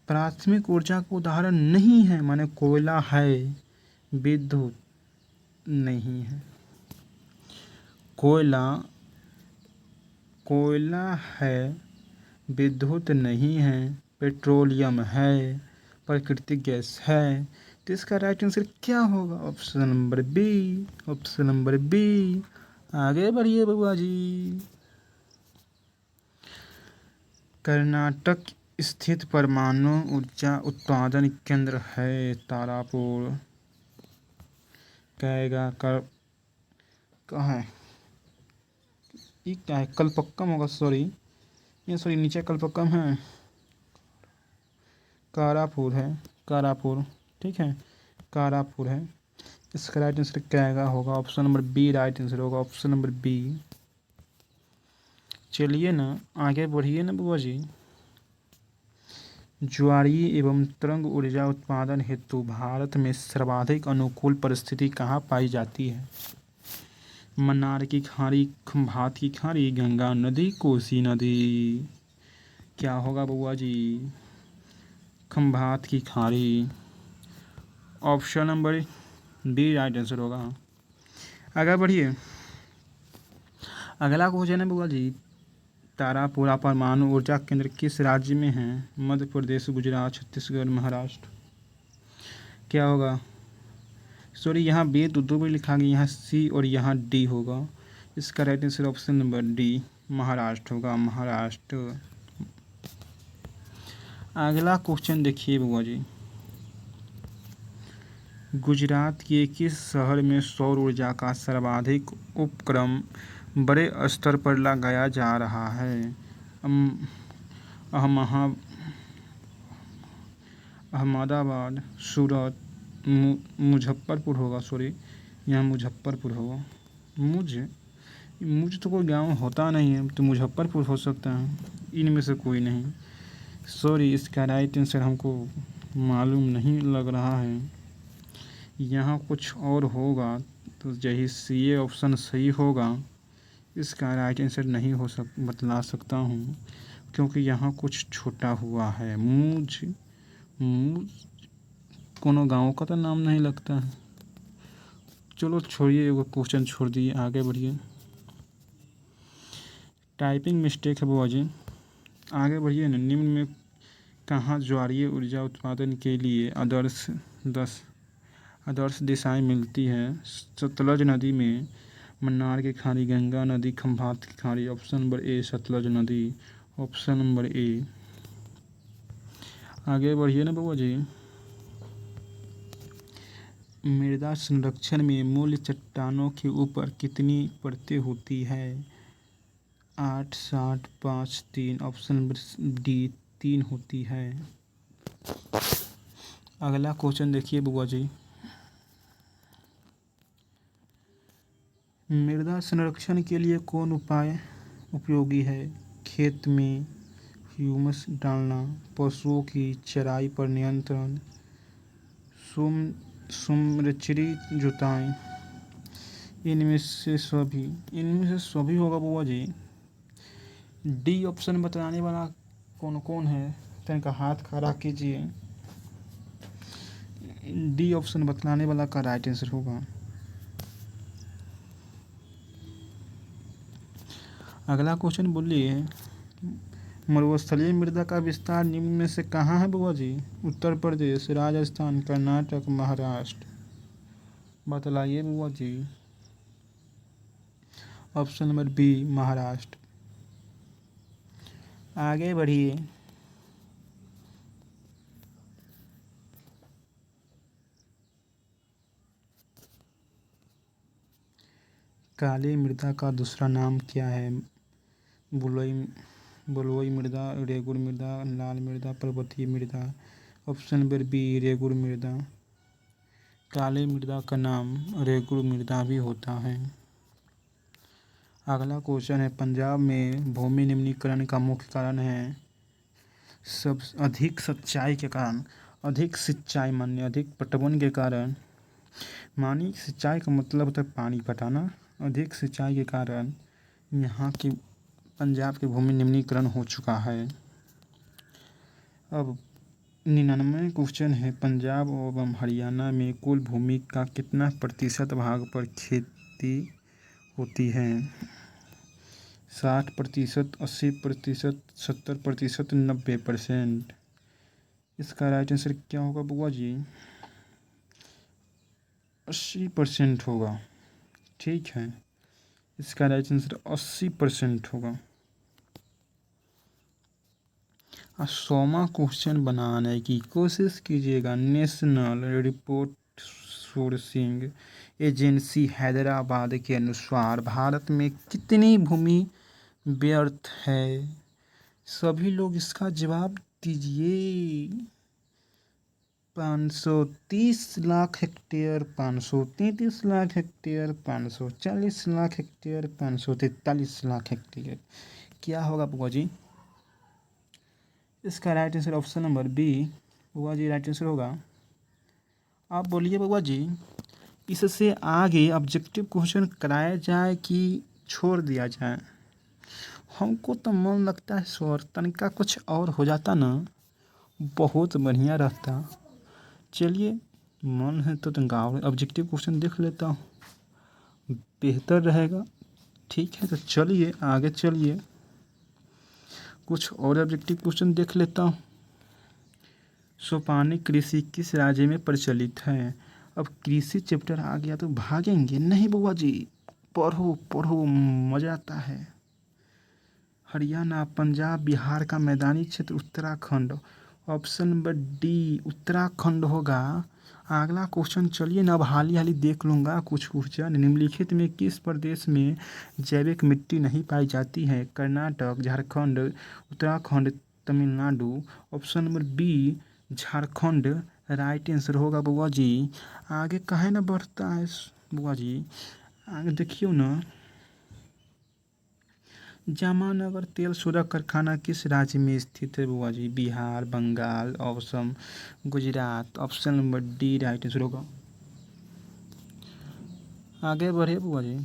प्राथमिक ऊर्जा का उदाहरण नहीं है माने कोयला है, विद्युत नहीं है। कोयला कोयला है, विद्युत नहीं है, पेट्रोलियम है, प्राकृतिक गैस है। तो इसका राइट आंसर क्या होगा? Option number B, option number B. आगे बढ़िए बुआ जी। कर्नाटक स्थित परमाणु ऊर्जा उत्पादन केंद्र है तारापुर। कहेगा कर कहाँ है? ये क्या है? कलपक्कम होगा, सॉरी ये सॉरी नीचे कलपक्कम है, कारापुर है, कारापुर, ठीक है, कारापुर है। इसका राइट आंसर क्या होगा? Option number B right answer होगा, ऑप्शन नंबर बी। चलिए ना, आगे बढ़िए ना बुआ जी। ज्वारीय एवं तरंग ऊर्जा उत्पादन हेतु भारत में सर्वाधिक अनुकूल परिस्थिति कहाँ पाई जाती है? मन्नार की खाड़ी, खंभात की खाड़ी, गंगा नदी, कोसी नदी। क्या होगा बुआ जी? खंभात की खाड़ी। Option number D right answer होगा। आगे बढ़िए, अगला क्वेश्चन है बुआ जी, तारापुरा परमाणु ऊर्जा केंद्र किस राज्य में है? मध्य प्रदेश, गुजरात, छत्तीसगढ़, महाराष्ट्र। क्या होगा? सॉरी यहाँ बी तो दो बार लिखा गया, यहाँ सी और यहाँ डी होगा। इसका right answer option number D Maharashtra होगा, महाराष्ट्र। अगला क्वेश्चन देखिए बुआ जी, गुजरात के किस शहर में सौर ऊर्जा का सर्वाधिक उपक्रम बड़े स्तर पर लगाया जा रहा है? अहमदाबाद, सूरत, मुजफ्फरपुर होगा, सॉरी यहाँ मुजफ्फरपुर होगा। मुझ तो कोई गांव होता नहीं है, तो मुजफ्फरपुर हो सकता है, इनमें से कोई नहीं। सॉरी, इसका राइट आंसर हमको मालूम नहीं लग रहा है, यहाँ कुछ और होगा, तो यही सी ऑप्शन सही होगा। इसका राइट आंसर नहीं हो बतला सकता हूँ, क्योंकि यहाँ कुछ छूटा हुआ है। मुझ कोनो गांव का तो नाम नहीं लगता है। चलो छोड़िए, वो क्वेश्चन छोड़ दिए, आगे बढ़िए। टाइपिंग मिस्टेक है बुआ जी, आगे बढ़िए ना। निम्न में कहाँ ज्वारीय ऊर्जा उत्पादन के लिए आदर्श दिशाएं मिलती हैं? सतलज नदी में, मन्नार की खाड़ी, गंगा नदी, खंभात की खाड़ी। ऑप्शन नंबर ए सतलज नदी, ऑप्शन नंबर ए। आगे बढ़िए ना बुआ जी। मृदा संरक्षण में मूल चट्टानों के ऊपर कितनी परतें होती है? 8, 7, 5, 3। ऑप्शन नंबर डी 3 होती है। अगला क्वेश्चन देखिए बुआ जी। मृदा संरक्षण के लिए कौन उपाय उपयोगी है? खेत में ह्यूमस डालना, पशुओं की चराई पर नियंत्रण, सुमरचरी जुताई। इनमें से सभी होगा बुआ जी। डी ऑप्शन बताने वाला कौन कौन है? तनिक हाथ खड़ा कीजिए। डी ऑप्शन बतलाने वाला का राइट आंसर होगा। अगला क्वेश्चन बोलिए, मरुस्थलीय मृदा का विस्तार निम्न में से कहाँ है बुआ जी? उत्तर प्रदेश, राजस्थान, कर्नाटक, महाराष्ट्र। बतलाइए बुआ जी। Option number B Maharashtra. आगे बढ़िए। काली मृदा का दूसरा नाम क्या है? बलुई मृदा, रेगुड़ मृदा, लाल मृदा, पर्वतीय मृदा। ऑप्शन नंबर बी रेगुड़ मृदा। काली मृदा का नाम रेगुड़ मृदा भी होता है। अगला क्वेश्चन है, पंजाब में भूमि निम्नीकरण का मुख्य कारण है? सब अधिक सिंचाई के कारण, अधिक सिंचाई माने अधिक पटवन के कारण। मानी सिंचाई का मतलब होता है पानी पटाना। अधिक सिंचाई के कारण यहाँ की पंजाब की भूमि निम्नीकरण हो चुका है। अब 99 क्वेश्चन है, पंजाब एवं हरियाणा में कुल भूमि का कितना प्रतिशत भाग पर खेती होती है? 60%, 80%, 70%, 90%। इसका राइट आंसर क्या होगा बुआ जी? 80% होगा। ठीक है, इसका राइट आंसर 80% होगा। 100वां क्वेश्चन बनाने की कोशिश कीजिएगा। National report sourcing agency Hyderabad के अनुसार भारत में कितनी भूमि व्यर्थ है? सभी लोग इसका जवाब दीजिए। 530 lakh hectare, 533 lakh hectare, 540 lakh hectare, 543 lakh hectare. क्या होगा बुआ जी? इसका right answer option number B बुआ जी राइट आंसर होगा। आप बोलिए बुआ जी, इससे आगे ऑब्जेक्टिव क्वेश्चन कराया जाए कि छोड़ दिया जाए? हमको तो मन लगता है सर तनिका कुछ और हो जाता ना, बहुत बढ़िया रहता। चलिए, मन है तो गाँव ऑब्जेक्टिव क्वेश्चन देख लेता हूँ, बेहतर रहेगा। ठीक है, तो चलिए आगे चलिए, कुछ और ऑब्जेक्टिव क्वेश्चन देख लेता हूँ। सोपानी कृषि किस राज्य में प्रचलित है? अब कृषि चैप्टर आ गया तो भागेंगे नहीं बुआ जी, पढ़ो पढ़ो, मज़ा आता है। हरियाणा, पंजाब, बिहार का मैदानी क्षेत्र Uttarakhand. Option number D Uttarakhand होगा। अगला क्वेश्चन चलिए ना, अब हाली हाली देख लूँगा कुछ क्वेश्चन। निम्नलिखित में किस प्रदेश में जैविक मिट्टी नहीं पाई जाती है? Karnataka, Jharkhand, Uttarakhand, Tamil Nadu. Option number B Jharkhand right answer होगा बुआ जी। आगे काहे ना बढ़ता है बुआ जी, आगे देखियो ना। जामनगर तेल शोधक कारखाना किस राज्य में स्थित है बुआ जी? Bihar, Bengal, Assam, Gujarat. Option number D right answer होगा। आगे बढ़े बुआ जी।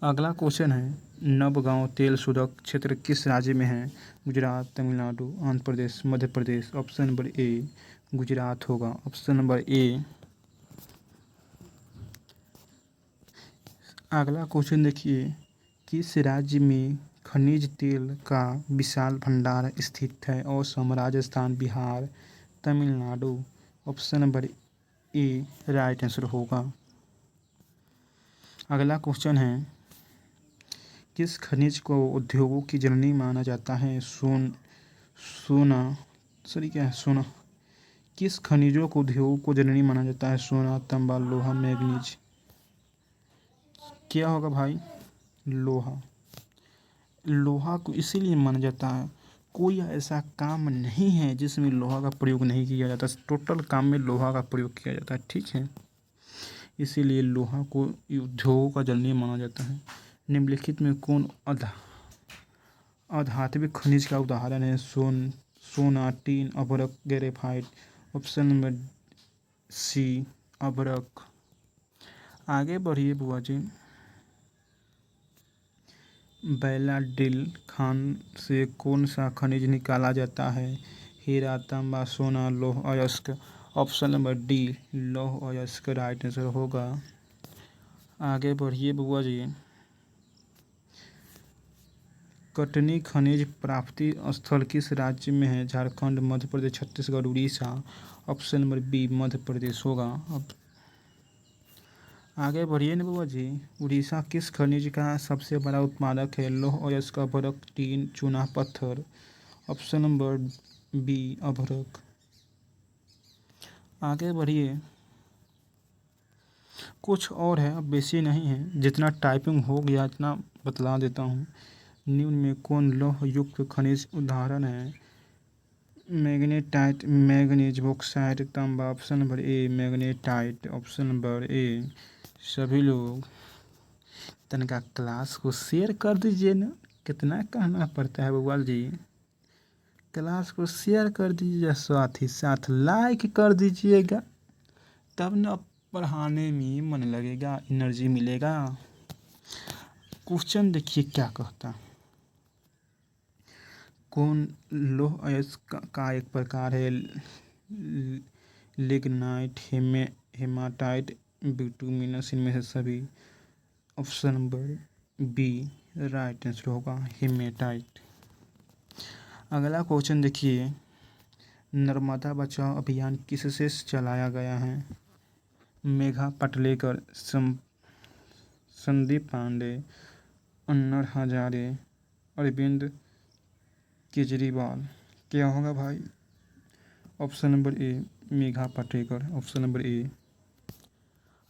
अगला क्वेश्चन है, नवगांव तेल शोधक क्षेत्र किस राज्य में है? गुजरात, तमिलनाडु, आंध्र प्रदेश, मध्य प्रदेश। ऑप्शन नंबर ए गुजरात होगा। ऑप्शन नंबर ए। अगला क्वेश्चन देखिए, किस राज्य में खनिज तेल का विशाल भंडार स्थित है? Assam, Rajasthan, Bihar, Tamil Nadu. Option number A right answer होगा। अगला क्वेश्चन है, किस खनिज को उद्योगों की जननी माना जाता है? सोना, सॉरी क्या है, सोना किस खनिजों को उद्योग को जननी माना जाता है? सोना, तांबा, लोहा, मैग्नीज। क्या होगा भाई? लोहा। लोहा को इसीलिए माना जाता है, कोई ऐसा काम नहीं है जिसमें लोहा का प्रयोग नहीं किया जाता, टोटल काम में लोहा का प्रयोग किया जाता है, ठीक है। इसीलिए लोहा को उद्योगों का जननी माना जाता है। निम्नलिखित में कौन अधात्विक खनिज का उदाहरण है? सोना, टीन, अभ्रक, ग्रेफाइट। ऑप्शन नंबर सी, अभ्रक। आगे बढ़िए बुआ जी। बैलाडिल खान से कौन सा खनिज निकाला जाता है? हीरा, तांबा, सोना, लौह अयस्क। ऑप्शन नंबर डी, लौह अयस्क राइट आंसर होगा। आगे बढ़िए बुआ जी। कटनी खनिज प्राप्ति स्थल किस राज्य में है? Jharkhand, Madhya Pradesh, Chhattisgarh, Orissa. Option number B, Madhya Pradesh होगा। अब आगे बढ़िए ना बुआ जी। उड़ीसा किस खनिज का सबसे बड़ा उत्पादक है? लौह अयस्क, अभ्रक, टीन, चूना, पत्थर। ऑप्शन नंबर बी, अभ्रक। आगे बढ़िए। कुछ और है, अब बेसी नहीं है, जितना टाइपिंग हो गया इतना बतला देता हूँ। निम्न में कौन लौह युक्त खनिज उदाहरण है? मैग्नेटाइट, मैंगनीज, बॉक्साइट, तांबा। Option number A, magnetite. Option number A. सभी लोग तनका क्लास को शेयर कर दीजिए ना, कितना कहना पड़ता है बवाल जी। क्लास को शेयर कर दीजिए, साथ ही साथ लाइक कर दीजिएगा, तब न पढ़ाने में मन लगेगा, एनर्जी मिलेगा। क्वेश्चन देखिए क्या कहता। कौन लौह अयस्क का एक प्रकार है? लिग्नाइट, हेमाटाइट, बिटुमिनस, इनमें से सभी। Option number B right answer होगा, हेमेटाइट। अगला क्वेश्चन देखिए। नर्मदा बचाओ अभियान किससे चलाया गया है? मेघा पटलेकर, संदीप पांडे, अन्ना हजारे, अरविंद केजरीवाल। क्या होगा भाई? Option number A, Megha Patekar. Option number A.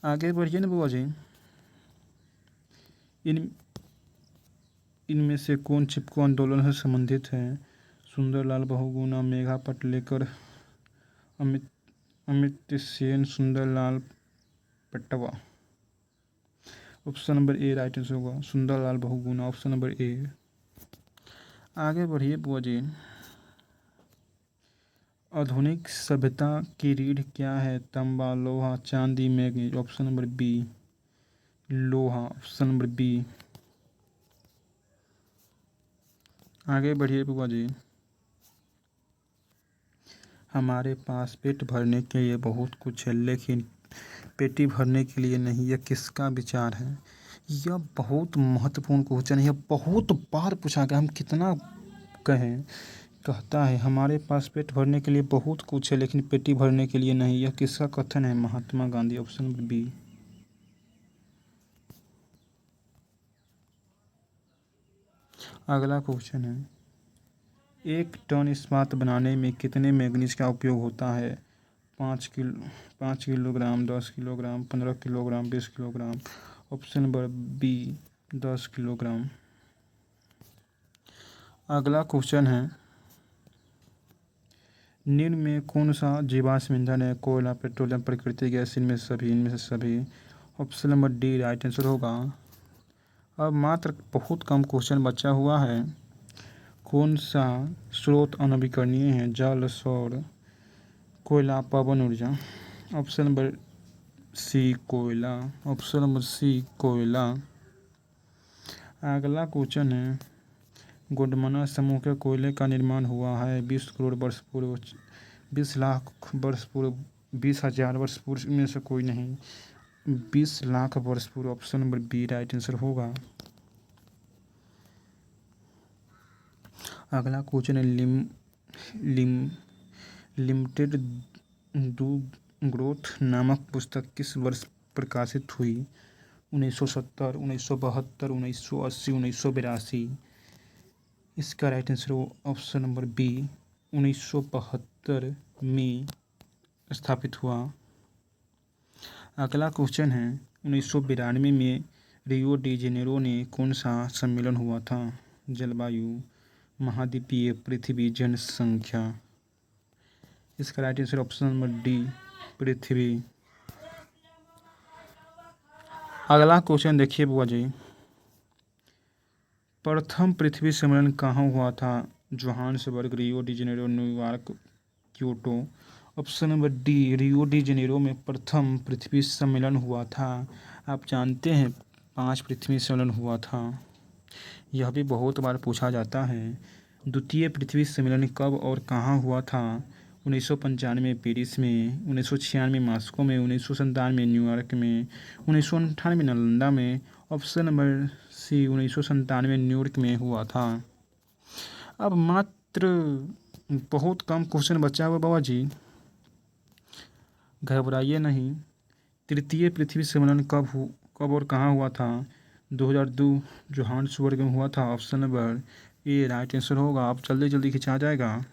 आगे बढ़िए ना बुआ जी। इनमें से कौन चिपको आंदोलन से संबंधित है? Sunderlal Bahuguna, Medha Patlekar, Amit Sen, Sunderlal Patwa. Option number A right answer होगा, Sunderlal Bahuguna. Option number A. आगे बढ़िए बुआ जी। आधुनिक सभ्यता की रीढ़ क्या है? तांबा, लोहा, चांदी, मैग्नीज। ऑप्शन नंबर बी, लोहा। Option number B. आगे बढ़िए बुआ जी। हमारे पास पेट भरने के लिए बहुत कुछ है, लेकिन पेटी भरने के लिए नहीं, यह किसका विचार है? यह बहुत महत्वपूर्ण क्वेश्चन है, यह बहुत बार पूछा गया, हम कितना कहें। कहता है हमारे पास पेट भरने के लिए बहुत कुछ है, लेकिन पेटी भरने के लिए नहीं, यह किसका कथन है? Mahatma Gandhi. Option number B. अगला क्वेश्चन है। 1 टन इस्पात बनाने में कितने मैग्नीज का उपयोग होता है? 5 kilogram, 10 kilogram, 15 kilogram, 20 kilogram. Option number B 10 kilogram. अगला क्वेश्चन है। निम्न में कौन सा जीवाश्म ईंधन है? कोयला, पेट्रोलियम, प्राकृतिक गैस, इनमें से सभी। Option number D right answer होगा। अब मात्र बहुत कम क्वेश्चन बचा हुआ है। कौन सा स्रोत अनवीकरणीय है? जल, सौर, कोयला, पवन ऊर्जा। ऑप्शन नंबर सी, कोयला। ऑप्शन नंबर सी, कोयला। अगला क्वेश्चन है। गोंडवाना समूह के कोयले का निर्माण हुआ है 20 करोड़ वर्ष पूर्व, 20 लाख वर्ष पूर्व, 20,000 वर्ष पूर्व, इनमें से कोई नहीं, 20 लाख वर्ष पूर्व। Option number B right answer होगा। अगला क्वेश्चन है। लिमिटेड डू ग्रोथ नामक पुस्तक किस वर्ष प्रकाशित हुई? 1970, 1972, 1980, 1982। इसका right answer option number B 1972 में स्थापित हुआ। अगला क्वेश्चन है 1992 में रियो डी जेनेरो में कौन सा सम्मेलन हुआ था? जलवायु, महाद्वीपीय, पृथ्वी, जनसंख्या। इसका right answer option number D, पृथ्वी। अगला क्वेश्चन देखिए बुआ जी, प्रथम पृथ्वी सम्मेलन कहाँ हुआ था? Johannesburg, Rio de Janeiro, New York, Kyoto. Option number D, Rio de Janeiro में प्रथम पृथ्वी सम्मेलन हुआ था। आप जानते हैं 5 पृथ्वी सम्मेलन हुआ था। यह भी बहुत बार पूछा जाता है। द्वितीय पृथ्वी सम्मेलन कब और कहाँ हुआ था? 1995 पेरिस में, 1996 मॉस्को में, 1997 न्यूयॉर्क में, 1998 नालंदा में। ऑप्शन नंबर सी, 1997 न्यूयॉर्क में हुआ था। अब मात्र बहुत कम क्वेश्चन बचा हुआ बाबा जी, घबराइए नहीं। तृतीय पृथ्वी सम्मेलन कब और कहाँ हुआ था? 2002 जोहान्सबर्ग में हुआ था। Option number A right answer होगा। आप जल्दी जल्दी खिंचा जाएगा।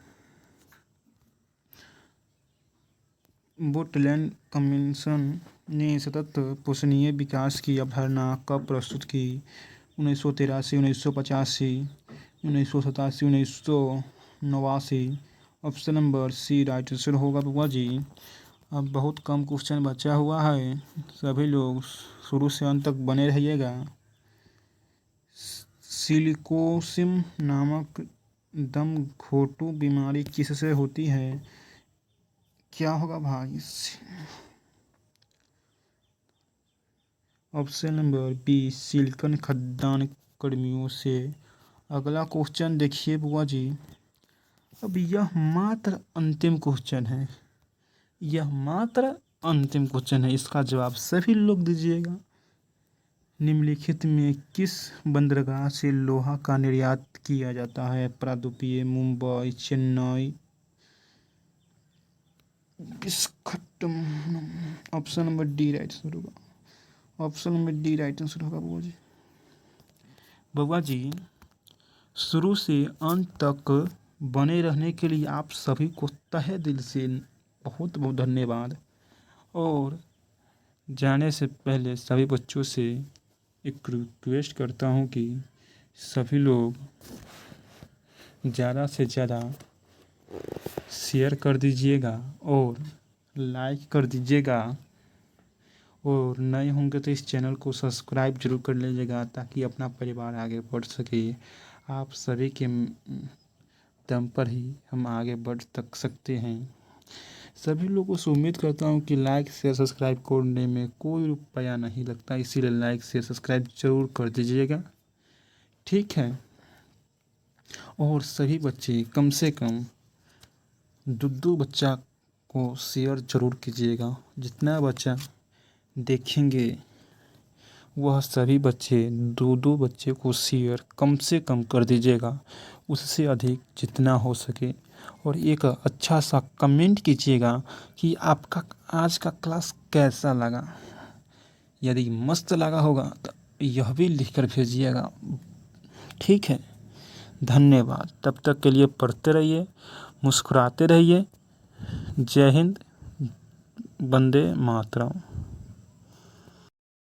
वुडलैंड कमीशन ने सतत पोषणीय विकास की अवधारणा कब प्रस्तुत की? 1983, 1985, 1987, 1989। Option number C right answer होगा बुआ जी। अब बहुत कम क्वेश्चन बचा हुआ है, सभी लोग शुरू से अंत तक बने रहिएगा। सिलिकोसिस नामक दम घोटू बीमारी किससे होती है? क्या होगा भाई? ऑप्शन नंबर बी, सिलिकॉन खदान कर्मियों से। अगला क्वेश्चन देखिए बुआ जी, अब यह मात्र अंतिम क्वेश्चन है, यह मात्र अंतिम क्वेश्चन है। इसका जवाब सभी लोग दीजिएगा। निम्नलिखित में किस बंदरगाह से लोहा का निर्यात किया जाता है? प्रायद्वीपीय, Mumbai, Chennai, Visakhapatnam. Option number D right answer होगा। Option number D right answer होगा बुआ जी। बुआ जी, शुरू से अंत तक बने रहने के लिए आप सभी को तहे दिल से बहुत बहुत धन्यवाद। और जाने से पहले सभी बच्चों से एक रिक्वेस्ट करता हूँ कि सभी लोग ज़्यादा से ज़्यादा शेयर कर दीजिएगा और लाइक कर दीजिएगा, और नए होंगे तो इस चैनल को सब्सक्राइब जरूर कर लीजिएगा ताकि अपना परिवार आगे बढ़ सके। आप सभी के दम पर ही हम आगे बढ़ तक सकते हैं। सभी लोगों से उम्मीद करता हूँ कि लाइक शेयर सब्सक्राइब करने में कोई रुपया नहीं लगता, इसीलिए लाइक शेयर सब्सक्राइब जरूर कर दीजिएगा, ठीक है। और सभी बच्चे कम से कम 2 बच्चा को शेयर जरूर कीजिएगा। जितना बच्चा देखेंगे वह सभी बच्चे 2 बच्चे को शेयर कम से कम कर दीजिएगा, उससे अधिक जितना हो सके। और एक अच्छा सा कमेंट कीजिएगा कि आपका आज का क्लास कैसा लगा। यदि मस्त लगा होगा तो यह भी लिखकर भेजिएगा, ठीक है। धन्यवाद। तब तक के लिए पढ़ते रहिए, मुस्कुराते रहिए। जय हिंद, वंदे मातरम।